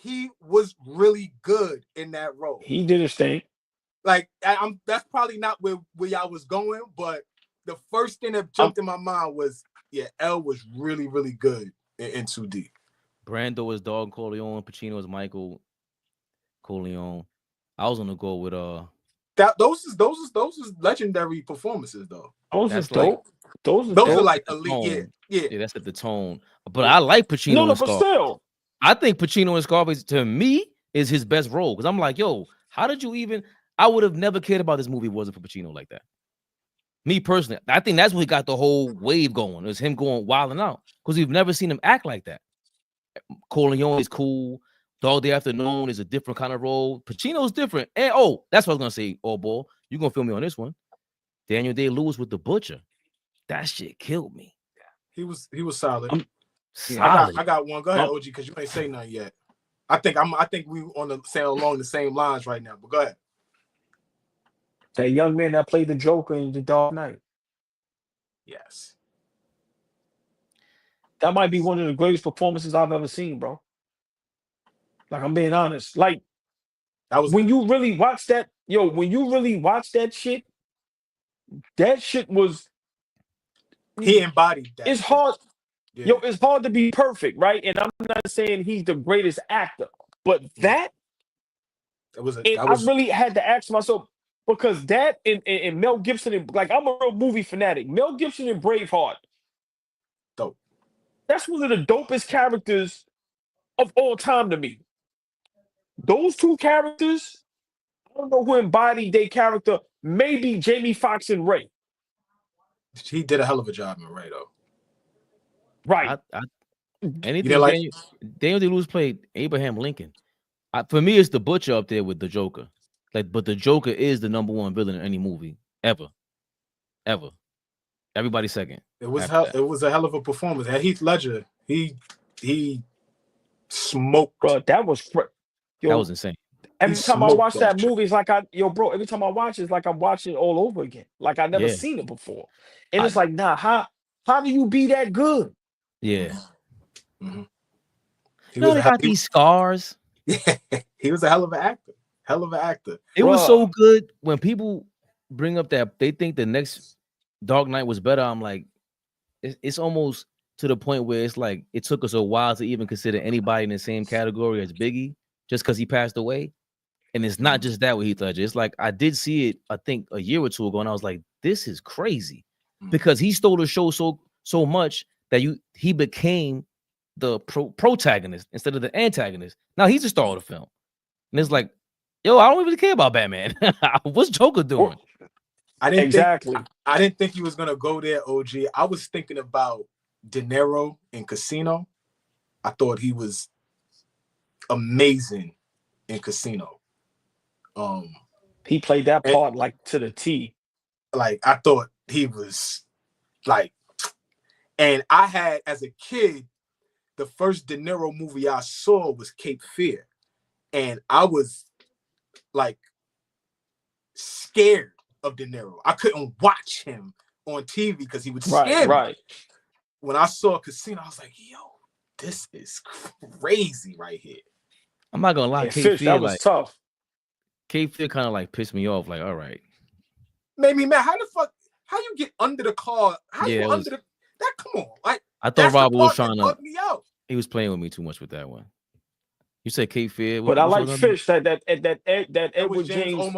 He was really good in that role. He did his thing. Like that's probably not where y'all was going, but the first thing that jumped in my mind was, yeah, L was really, really good in Too Deep. Brando is Dog Corleone, Pacino is Michael Corleone. I was gonna go with those is legendary performances though. Those That's is dope. Those are like the elite. tone. Yeah. Yeah, that's at the tone. But I like Pacino. No, and but Scarface. still. I think Pacino and Scarface to me is his best role because I'm like, yo, how did you even? I would have never cared about this movie if it wasn't for Pacino like that. Me personally, I think that's what got the whole wave going. It was him going wilding out because we've never seen him act like that. Corleone is cool. Dog Day Afternoon is a different kind of role. Pacino's different. And that's what I was gonna say. AllBall, you gonna feel me on this one? Daniel Day-Lewis with The Butcher. That shit killed me. He was solid. Solid. I got one. Go ahead, OG, because you ain't say nothing yet. I think we along the same lines right now. But go ahead. That young man that played the Joker in The Dark Knight. Yes. That might be one of the greatest performances I've ever seen, bro. Like, I'm being honest. Like, that was when you really watch that, that shit was. He embodied that. It's hard. Yeah. It's hard to be perfect, right? And I'm not saying he's the greatest actor, but I really had to ask myself, because that and Mel Gibson, and like, I'm a real movie fanatic. Mel Gibson and Braveheart. Dope. That's one of the dopest characters of all time to me. Those two characters, I don't know who embodied their character. Maybe Jamie Foxx and Ray. He did a hell of a job in Ray, though. Right. Anything like Daniel Day-Lewis played Abraham Lincoln. For me, it's the Butcher up there with the Joker. But the Joker is the #1 villain in any movie ever. Everybody second. It was a hell of a performance. And Heath Ledger, he smoked. Bro, that was that was insane. Every time I watch that movie, it's like every time I watch it, it's like I'm watching it all over again. Like I never seen it before. And it's like, nah, how do you be that good? Yeah. Mm-hmm. He got these scars. Yeah, he was a hell of an actor. It was so good when people bring up that they think the next Dark Knight was better. I'm like, it's almost to the point where it's like it took us a while to even consider anybody in the same category as Biggie just because he passed away. And it's not just that with Heath Ledger. It's like I did see it, I think, a year or two ago, and I was like, this is crazy. Because he stole the show so much that he became the protagonist instead of the antagonist. Now he's the star of the film. And it's like, yo, I don't really care about Batman. What's Joker doing? I didn't think he was gonna go there, OG. I was thinking about De Niro in Casino. I thought he was amazing in Casino. He played that part like to the T. Like I thought he was like, and I had as a kid, the first De Niro movie I saw was Cape Fear, and I was like scared of De Niro. I couldn't watch him on TV because he would scare me. Right. When I saw Casino, I was like, yo, this is crazy right here. I'm not gonna lie, Yeah, Cape Fish, Fear, that was tough. Cape Fear kind of like pissed me off. Like, all right. Made me mad. How you get under the car? How Yeah, you under that? Come on. Like, I thought that's Robert the was part trying that to. bugged me out. He was playing with me too much with that one. You said Cape Fear, But I what's like your number? Fish that Edward James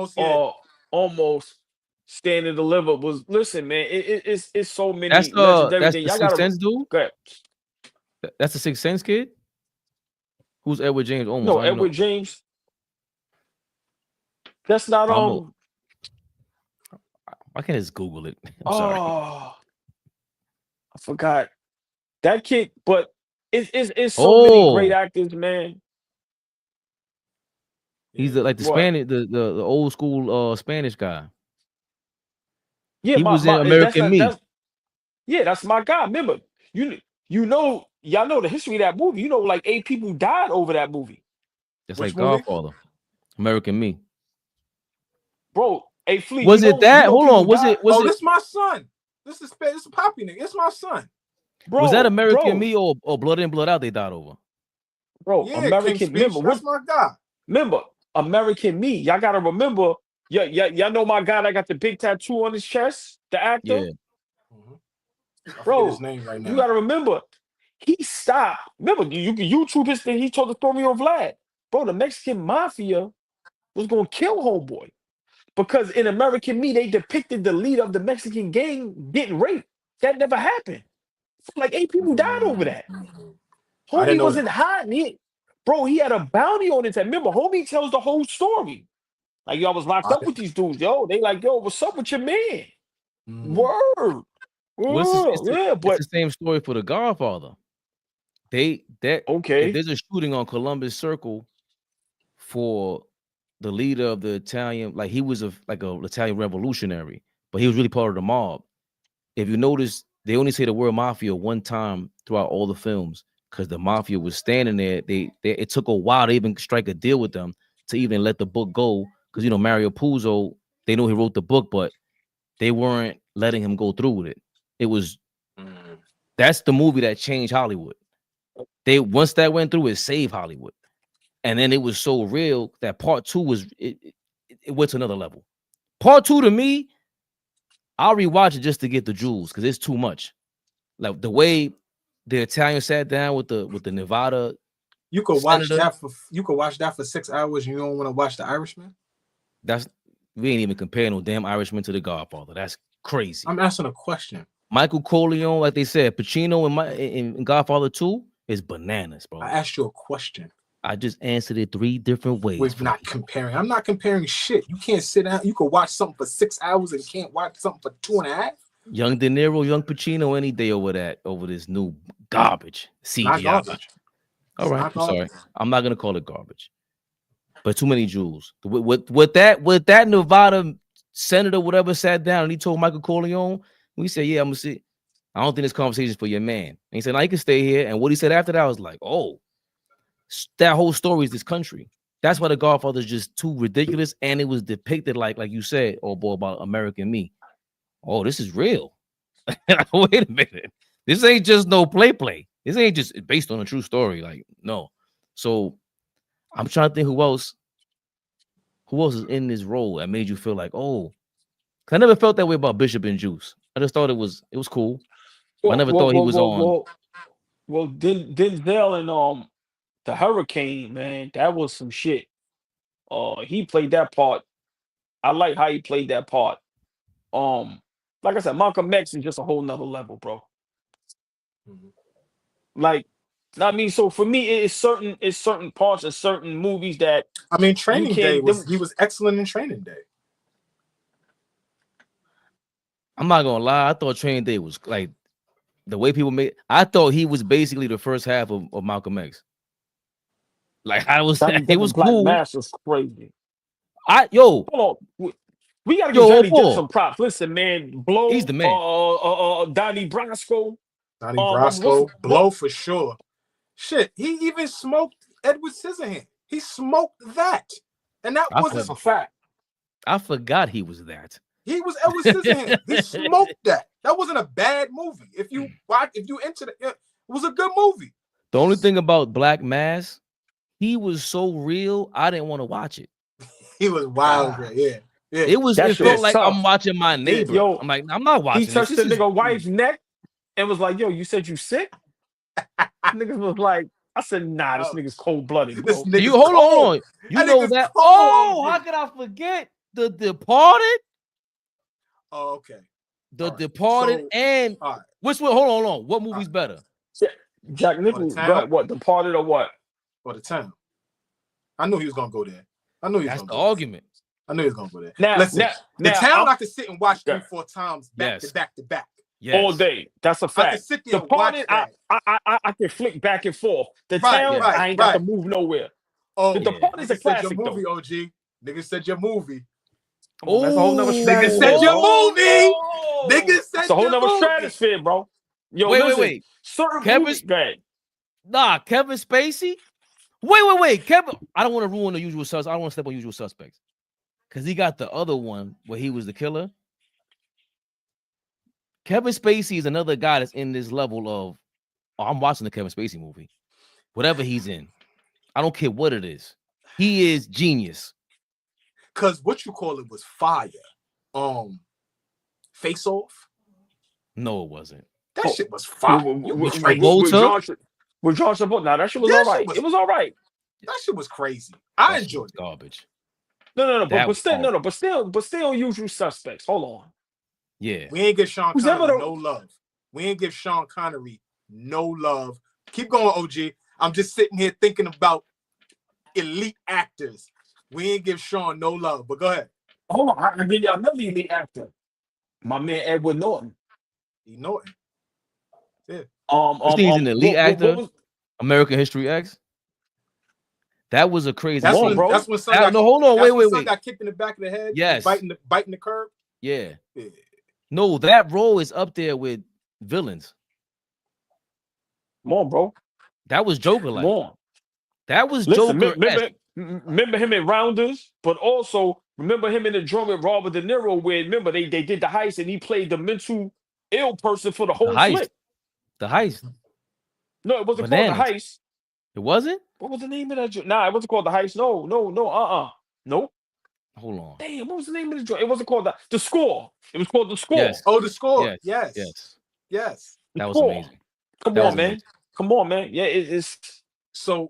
almost stand and deliver was. Listen, man, it's so many legendary That's things. the Y'all Sixth gotta Sense dude. go ahead. That's the Sixth Sense kid. Who's Edward James? Almost. No, I don't know. Edward James. That's not Almost. I can't just Google it. I'm sorry. I forgot that kid, but it's so many great actors, man. He's like the What? Spanish, the old school Spanish guy. Yeah, He was in American Me. That's my guy. Remember, y'all know the history of that movie. You know, like 8 people died over that movie. That's Which like movie? Godfather. American Me. Bro, hey Fleet. Was it that? Hold on. Was it? Oh, this is my son. This is Poppy nigga. It's my son. Bro, was that American Me or Blood In, Blood Out they died over? Bro, Yeah, American. That's my guy. Remember, American Me. Y'all gotta remember. Y'all know my guy that got the big tattoo on his chest, the actor. Yeah. I Bro, forget his name right now. you gotta remember, he stopped. Remember, you can YouTube his thing. He told the story on Vlad. Bro, the Mexican mafia was gonna kill homeboy because in American Me they depicted the leader of the Mexican gang getting raped. That never happened. Like 8 people died over that. Homie wasn't hiding. Bro, he had a bounty on his head. Remember, homie tells the whole story. Like, yo, I was locked up with these dudes. Yo, they like, yo, what's up with your man? Word. It's But the same story for The Godfather. If there's a shooting on Columbus Circle for the leader of the Italian, like he was like a Italian revolutionary, but he was really part of the mob. If you notice, they only say the word mafia one time throughout all the films because the mafia was standing there. It took a while to even strike a deal with them to even let the book go because Mario Puzo, they know he wrote the book, but they weren't letting him go through with it. It was that's the movie that changed Hollywood. Once that went through, it saved Hollywood, and then it was so real that part 2 was it went to another level. Part 2 to me, I'll rewatch it just to get the jewels because it's too much. Like the way the Italian sat down with the Nevada. You could watch that for 6 hours and you don't want to watch The Irishman? We ain't even comparing no damn Irishman to The Godfather. That's crazy. I'm asking a question. Michael Corleone, like they said, Pacino in Godfather 2 is bananas, bro. I asked you a question. I just answered it 3 different ways. We're not comparing. I'm not comparing shit. You can't sit down. You could watch something for 6 hours and can't watch something for 2.5. Young De Niro, young Pacino, any day over this new garbage. CGI. Not garbage. All right, I'm sorry. I'm not gonna call it garbage, but too many jewels. With that Nevada senator, whatever, sat down and he told Michael Corleone, we said, "Yeah, I'm gonna see. I don't think this conversation is for your man." And he said, "No, you can stay here." And what he said after that, I was like, "Oh, that whole story is this country." That's why The Godfather is just too ridiculous, and it was depicted like you said, oh boy, about American Me. Oh, this is real. Wait a minute. This ain't just no play. This ain't just based on a true story. Like, no. So I'm trying to think who else is in this role that made you feel like, oh, I never felt that way about Bishop and Juice. I just thought it was cool. I never thought he was on. Well, Denzel and the Hurricane, man, that was some shit. He played that part. I like how he played that part. Like I said, Malcolm X is just a whole nother level, bro. Like, I mean, so for me, it's certain parts of certain movies that Training Day he was excellent in Training Day. I'm not gonna lie, I thought Training Day was like the way people made. I thought he was basically the first half of Malcolm X. Like it was Black cool. Mass was crazy. Hold on. We gotta give Johnny Depp some props. Listen, man, Blow. He's the man. Donnie Brasco. Blow for sure. Shit, he even smoked Edward Scissorhands. He smoked that, and that was a fact. I forgot he was that. He was Edward Scissorhands. He smoked that. That wasn't a bad movie. If you into it was a good movie. The only thing about Black Mass, he was so real, I didn't want to watch it. He was wild, yeah. It That shit felt was like tough. I'm watching my neighbor. Yo, I'm like, I'm not watching He touched this. the nigga wife's neck and was like, yo, you said you sick? Niggas was like, I said, nah, this nigga's cold-blooded, bro. You hold on. You know that. Oh, how could I forget? The Departed? Oh, okay. The Departed and which one? Hold on. What movie's better? Jack Nicholson, what, Departed or what? Or The Town. I knew he was gonna go there. I knew he was That's gonna the go argument. there. I knew he was gonna go there. Now, listen, The Town I could sit and watch Okay. 3-4 times back to back to back. Yes. All day. That's a I fact. can sit there and Departed, watch that. I can flick back and forth. The Right, Town, right, I ain't got to right. move nowhere. Oh, The Departed is a nigga said classic, your movie, though. OG. Nigga said your movie. Oh, that's a whole nother Nigga stratosphere, said your bro. movie. Nigga said It's a whole your nother movie. stratosphere, bro. Yo, Wait. listen, certain Kevin- movies, bad. Nah, Kevin Spacey. Wait. Kevin, I don't want to ruin the Usual Suspects. I don't want to step on Usual Suspects. Because he got the other one where he was the killer. Kevin Spacey is another guy that's in this level of, I'm watching the Kevin Spacey movie. Whatever he's in. I don't care what it is. He is genius. Cause what you call it was fire. Face Off. No, it wasn't. That shit was fire. With Travolta? With John Travolta. Nah, that shit was That all shit right. was- It was all right. That shit was crazy. I That shit enjoyed was it. garbage. No, That but was still, horrible. but still Usual Suspects. Hold on. Yeah. We ain't give Sean Who's Connery ever the- no love. We ain't give Sean Connery no love. Keep going, OG. I'm just sitting here thinking about elite actors. We ain't give Sean no love. But go ahead. Hold on. I give y'all another elite actor. My man Edward Norton. You know it. You think he's an elite actor? American History X. That was a crazy That's scene. when, bro. that's when son got, No, hold on. that's when Wait. son got kicked in the back of the head. Yes. Biting the curb. Yeah. Yeah. No, that role is up there with villains. Come on, bro. That was Joker Come like. on. That was Listen, Joker. remember him in Rounders, but also remember him in the joint with Robert De Niro, where remember they did the heist and he played the mental ill person for the whole heist. flick. The heist. No, it wasn't Bananas. called the heist. It wasn't? What was the name of that joint? Nah, it wasn't called the heist. No. Nope. Hold on. Damn, what was the name of the joint? It wasn't called the score. It was called the score. Yes. Oh, The Score. Yes. That was Score. amazing. Come That on, was man. amazing. Come on, man. Yeah, it's So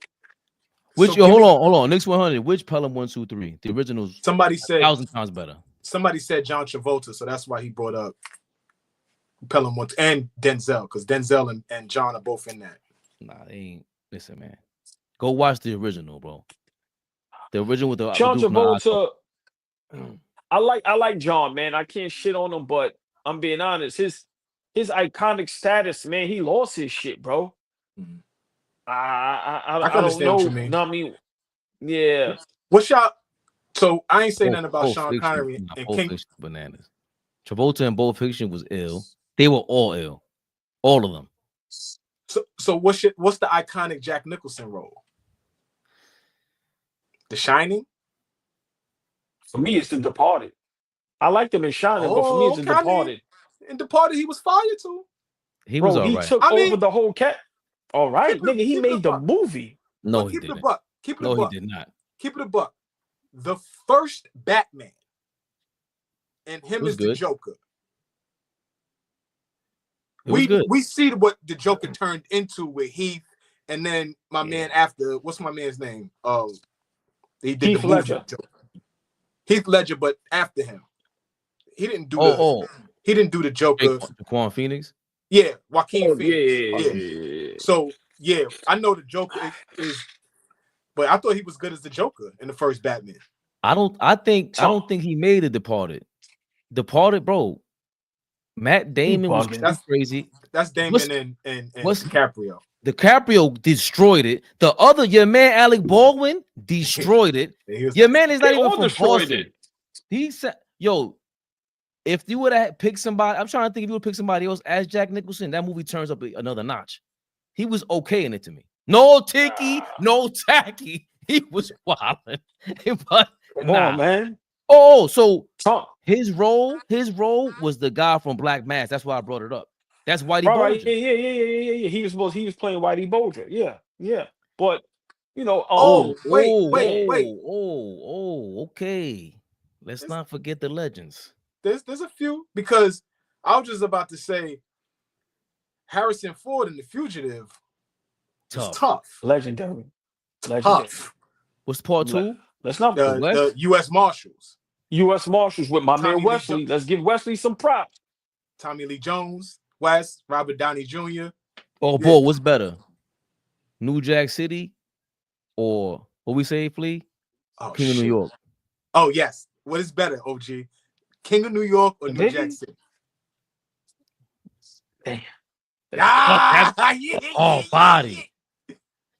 Which so hold on. Knicks 100. Which Pelham 1, 2, 3? The original's somebody said 1,000 times better. Somebody said John Travolta, so that's why he brought up Pelham once and Denzel, because Denzel and John are both in that. Nah, they ain't. Listen, man. Go watch the original, bro. The original with the John dude from the Travolta. Oscar. I like John, man. I can't shit on him, but I'm being honest. His iconic status, man, he lost his shit, bro. Mhm. I can don't understand know. what you mean. No, I mean, yeah. What's y'all? So I ain't saying Both- nothing about both Sean Fiction, Connery nah, and Pulp King. Fiction bananas. Travolta and Pulp Fiction was ill. They were all ill. All of them. So what's the iconic Jack Nicholson role? The Shining. For me, it's The Departed. I liked him in Shining, but for me, it's The okay, I mean, Departed. In Departed, he was fire too. He was Bro, all he right. took I mean, over the whole cat. All right, keep it- nigga, he keep it made the buck. movie. No, But he keep it a didn't. buck. Keep it a No, buck. he did not. Keep it a buck. The first Batman and him was as the good. Joker. It was good. We see what the Joker turned into with Heath, and then my man after. What's my man's name? He did Heath the movie Ledger. Joker. Heath Ledger, but after him, he didn't do he didn't do the Joker. Quan Phoenix. Yeah, Joaquin Oh, Phoenix. yeah. So yeah, I know the Joker is, but I thought he was good as the Joker in the first Batman. I don't think he made it Departed. Departed, bro. Matt Damon was bugging. That's crazy. That's Damon and DiCaprio. DiCaprio destroyed it. The other, your man Alec Baldwin destroyed it. Your man is not They even all from destroyed Boston. it. He said, "Yo, if you would have picked somebody, I'm trying to think if you would pick somebody else as Jack Nicholson, that movie turns up another notch. He was okay in it to me. No ticky, no tacky. He was wilding. But Come on, man. Oh, so Tom, his role was the guy from Black Mass. That's why I brought it up. That's Whitey right? Bulger. Yeah. He was playing Whitey Bulger. Yeah. But you know, Oh, wait. Okay. Let's There's, not forget the legends. there's a few, because I was just about to say Harrison Ford in The Fugitive was tough. legendary. Tough. What's part 2? Let's not The West? The U.S. Marshals. U.S. Marshals with my Tommy man Lee Wesley. Let's give Wesley some props. Tommy Lee Jones, West, Robert Downey Jr. Oh, boy, what's better? New Jack City or what we say, Flea? Oh, King of New York. Oh, yes. What is better, OG? King of New York or New Jack City? Damn. Oh, body.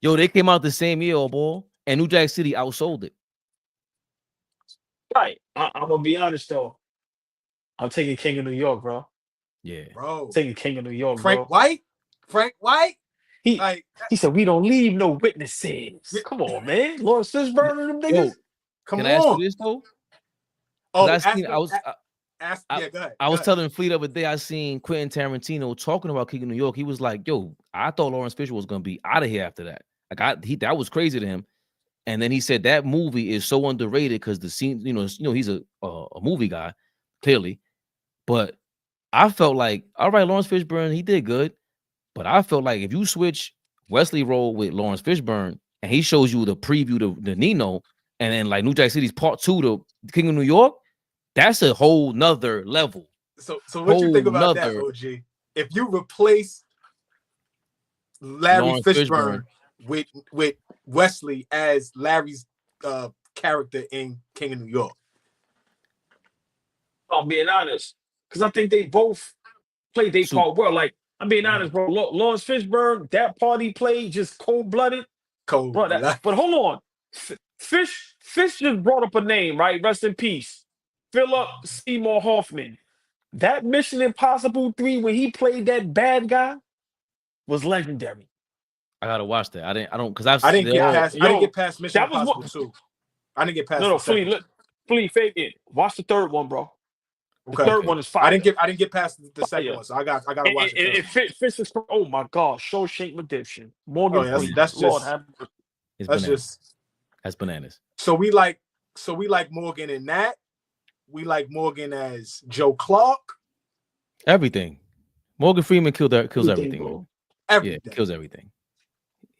Yo, they came out the same year, boy, and New Jack City outsold it. Right. I'm gonna be honest though. I'm taking King of New York, bro. Yeah, bro. I'm taking King of New York, Frank bro. White. He said we don't leave no witnesses. Come on, man. Lawrence Fishburne and them niggas. Yo, can I ask you this though? Oh, I was telling Fleet the other day, I seen Quentin Tarantino talking about King of New York. He was like, "Yo, I thought Lawrence Fishburne was gonna be out of here after that. Like, that was crazy to him." And then he said that movie is so underrated because the scene, he's a movie guy, clearly. But I felt like, all right, Lawrence Fishburne, he did good. But I felt like if you switch Wesley role with Lawrence Fishburne and he shows you the preview to the Nino, and then like New Jack City's part 2 to King of New York, that's a whole nother level. So what you think about that, OG? If you replace Larry Lawrence Fishburne with Wesley as Larry's character in King of New York. I'm being honest, because I think they both played their part well. Like, I'm being honest, bro. Lawrence Fishburne, that part he played just cold-blooded. Bro, but hold on. Fish just brought up a name, right? Rest in peace. Philip Seymour Hoffman. That Mission Impossible 3, when he played that bad guy, was legendary. I gotta watch that. I didn't get past Mission Impossible 2. I didn't get past. No, Flea, Fabian, watch the third one, bro. The third one is fire. I didn't get past the second one, so I gotta watch it. Fish is, oh my God, Shawshank Redemption. Morgan Freeman. That's bananas. So we like Morgan in that. We like Morgan as Joe Clark. Everything. Morgan Freeman kills everything, bro. Everything. Yeah, kills everything.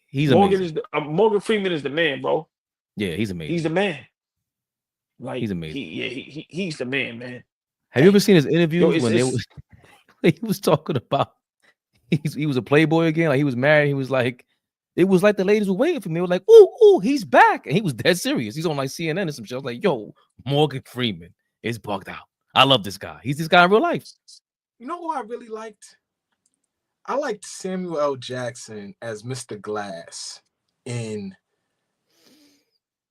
He's amazing. Morgan Freeman is the man, bro. Yeah, he's amazing. He's the man. Like, he's amazing. He's the man. Have you ever seen his interviews when he was talking about he was a playboy again? Like, he was married. He was like, it was like the ladies were waiting for me. They were like, ooh, he's back. And he was dead serious. He's on like CNN and some shit. I was like, yo, Morgan Freeman is bugged out. I love this guy. He's this guy in real life. You know who I really liked? I liked Samuel L. Jackson as Mr. Glass in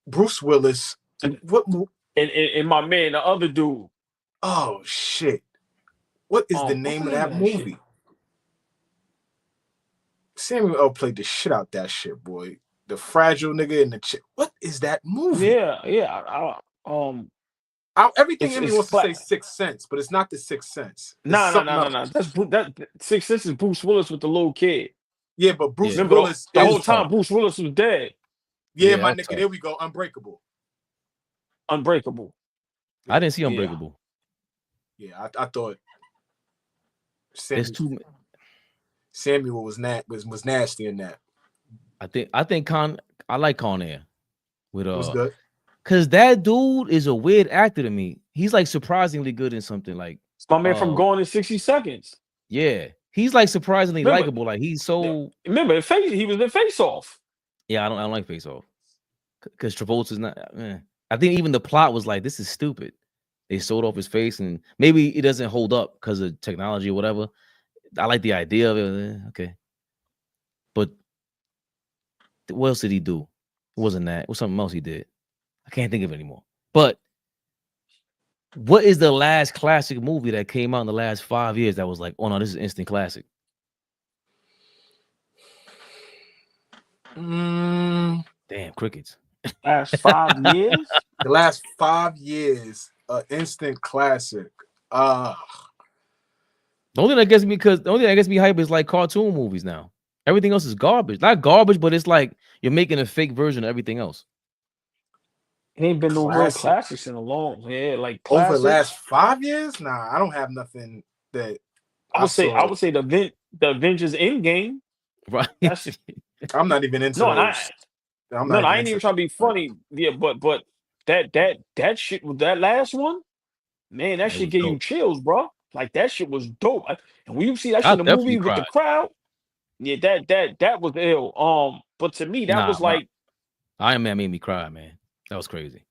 Bruce Willis. What? And my man, the other dude. Oh shit! What is the name of that movie? Shit? Samuel L. played the shit out that shit, boy. The fragile nigga and the chick. What is that movie? Yeah. Everything in me wants to say Sixth Sense, but it's not the Sixth Sense. No. That Sixth Sense is Bruce Willis with the little kid. Yeah, but Bruce Willis. The whole time Bruce Willis was dead. Yeah, my nigga. There we go. Unbreakable. I didn't see Unbreakable. Yeah, I thought Samuel was nasty in that. I think I like Con Air with It was good. Cause that dude is a weird actor to me. He's like surprisingly good in something like it's my man from Gone in 60 Seconds. Yeah, he's like surprisingly likable. Like he's so. Remember, he was in Face Off. Yeah, I don't like Face Off because Travolta's not. I think even the plot was like, this is stupid. They sewed off his face, and maybe it doesn't hold up because of technology or whatever. I like the idea of it. Okay, but what else did he do? It wasn't that. It was something else he did. I can't think of it anymore. But what is the last classic movie that came out in the last 5 years that was like, oh no, this is instant classic? Damn, crickets. Last 5 years? The last 5 years, instant classic. The only thing that gets me hype is like cartoon movies now. Everything else is garbage. Not garbage, but it's like you're making a fake version of everything else. It ain't been no real Classic. classics in a long, like Over the classics. last 5 years? Nah, I don't have nothing that I would say saw. the Avengers Endgame. Right. That's I'm not even into no, those. I ain't even trying to be funny. Yeah, but that shit with that last one, man, that shit was gave you dope. chills, bro. Like that shit was dope. And when you see that I shit in the definitely movie with the cried. crowd, yeah, that was ill. But to me, that was like Iron Man made me cry, man. That was crazy.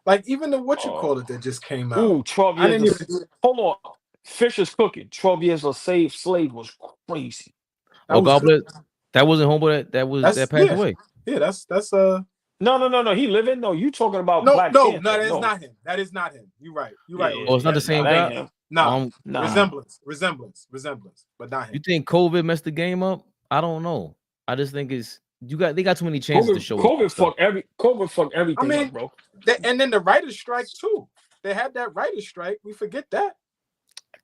Like even the what you call it that just came out. Ooh, 12 I didn't years. even. Hold on. Fisher's Cooking. 12 Years a Slave was crazy. Oh, God bless. That wasn't homeboy that passed away. Yeah, that's No. He living. No, you talking about no, Black no, Panther. that is not him. That is not him. You're right. You're right. Oh, it's not the same guy. Him. No, Nah. resemblance, but not him. You think COVID messed the game up? I don't know. I just think they got too many chances to show COVID fucked everything up, bro. And then the writer's strike too. They had that writer's strike. We forget that.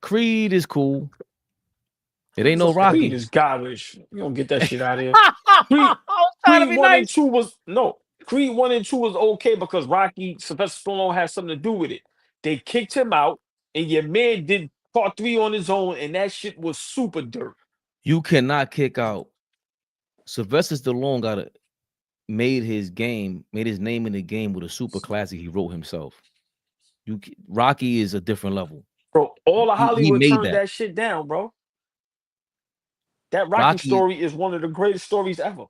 Creed is cool. It ain't no Rocky. Creed is garbage. You don't get that shit out of here. Creed 1 and 2 was Creed 1 and 2 was okay because Sylvester Stallone had something to do with it. They kicked him out, and your man did part 3 on his own, and that shit was super dirt. You cannot kick out. Sylvester Stallone made his name in the game with a super classic he wrote himself. Rocky is a different level. Bro, all of Hollywood made turned that shit down, bro. That Rocky story is one of the greatest stories ever.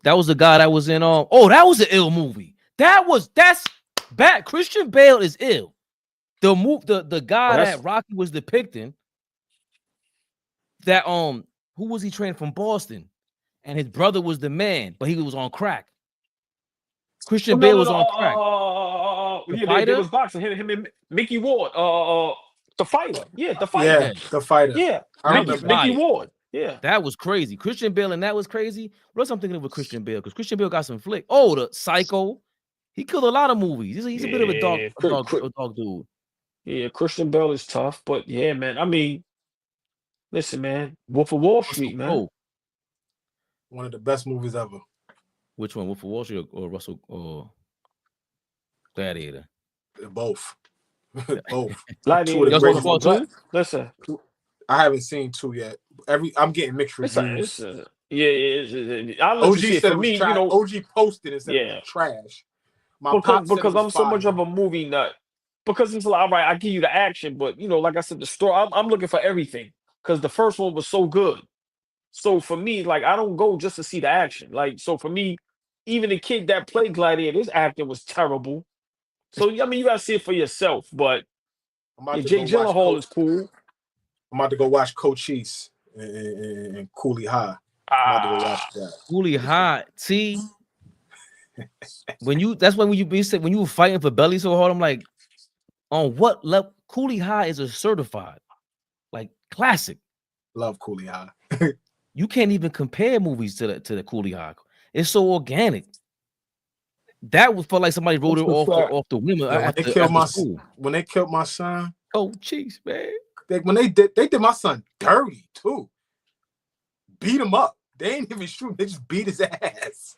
That was the guy that was in that was an ill movie. That's bad. Christian Bale is ill. The guy that Rocky was depicting, that who was he trained from Boston, and his brother was the man, but he was on crack. Christian Bale was on crack. There was boxing. Him and Mickey Ward. The fighter. Yeah, the fighter. Yeah, the fighter. Yeah, Mickey Ward. Yeah, that was crazy. Christian Bale, and that was crazy. What else I'm thinking of with Christian Bale? Because Christian Bale got some flick. Oh, the Psycho. He killed a lot of movies. He's a bit of a dog dude. Yeah, Christian Bale is tough, but yeah, man. I mean, listen, man. Wolf of Wall Street, man. One of the best movies ever. Which one, Wolf of Wall Street or Russell or Gladiator? Both. Both. Gladiator. Listen, I haven't seen 2 yet. I'm getting mixed reviews. OG said it was trash. OG posted and said it was trash. Because I'm so much of a movie nut. Because it's like, all right, I give you the action, but like I said, the story. I'm looking for everything because the first one was so good. So for me, like I don't go just to see the action. Like so for me, even the kid that played Gladiator, his acting was terrible. So I mean, you gotta see it for yourself. But Jake Gyllenhaal is cool. I'm about to go watch Cochise and Cooley High. I'm about to go watch that. Cooley High. See, when you were fighting for belly so hard, I'm like, on what level? Cooley High is a certified, like classic. Love Cooley High. You can't even compare movies to the Cooley High. It's so organic. That would feel like somebody wrote it off the women. When they killed my son. Oh, jeez, man. When they did my son dirty too. Beat him up. They ain't even shoot. They just beat his ass.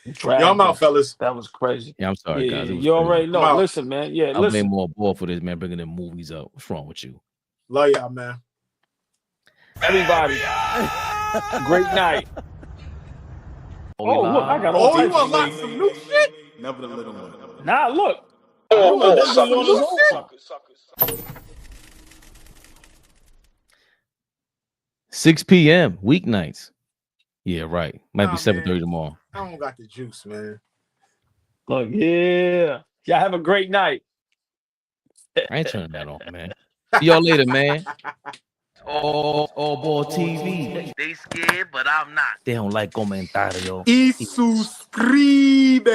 Y'all I'm out, fellas. That was crazy. Yeah, I'm sorry, guys. You already know. Listen, man. Yeah, I blame more ball for this, man, bringing the movies up. What's wrong with you? Love y'all, man. Everybody. Great night. Oh, look, I got all you want like some new shit? Never the little one. Nah, look. Some new shit? 6 p.m. weeknights. Yeah, right. Might be 7:30 tomorrow. I don't got the juice, man. Look, yeah. Y'all have a great night. I ain't turning that off, man. See y'all later, man. AllBall TV. They scared, but I'm not. They don't like comentario. Y suscribe.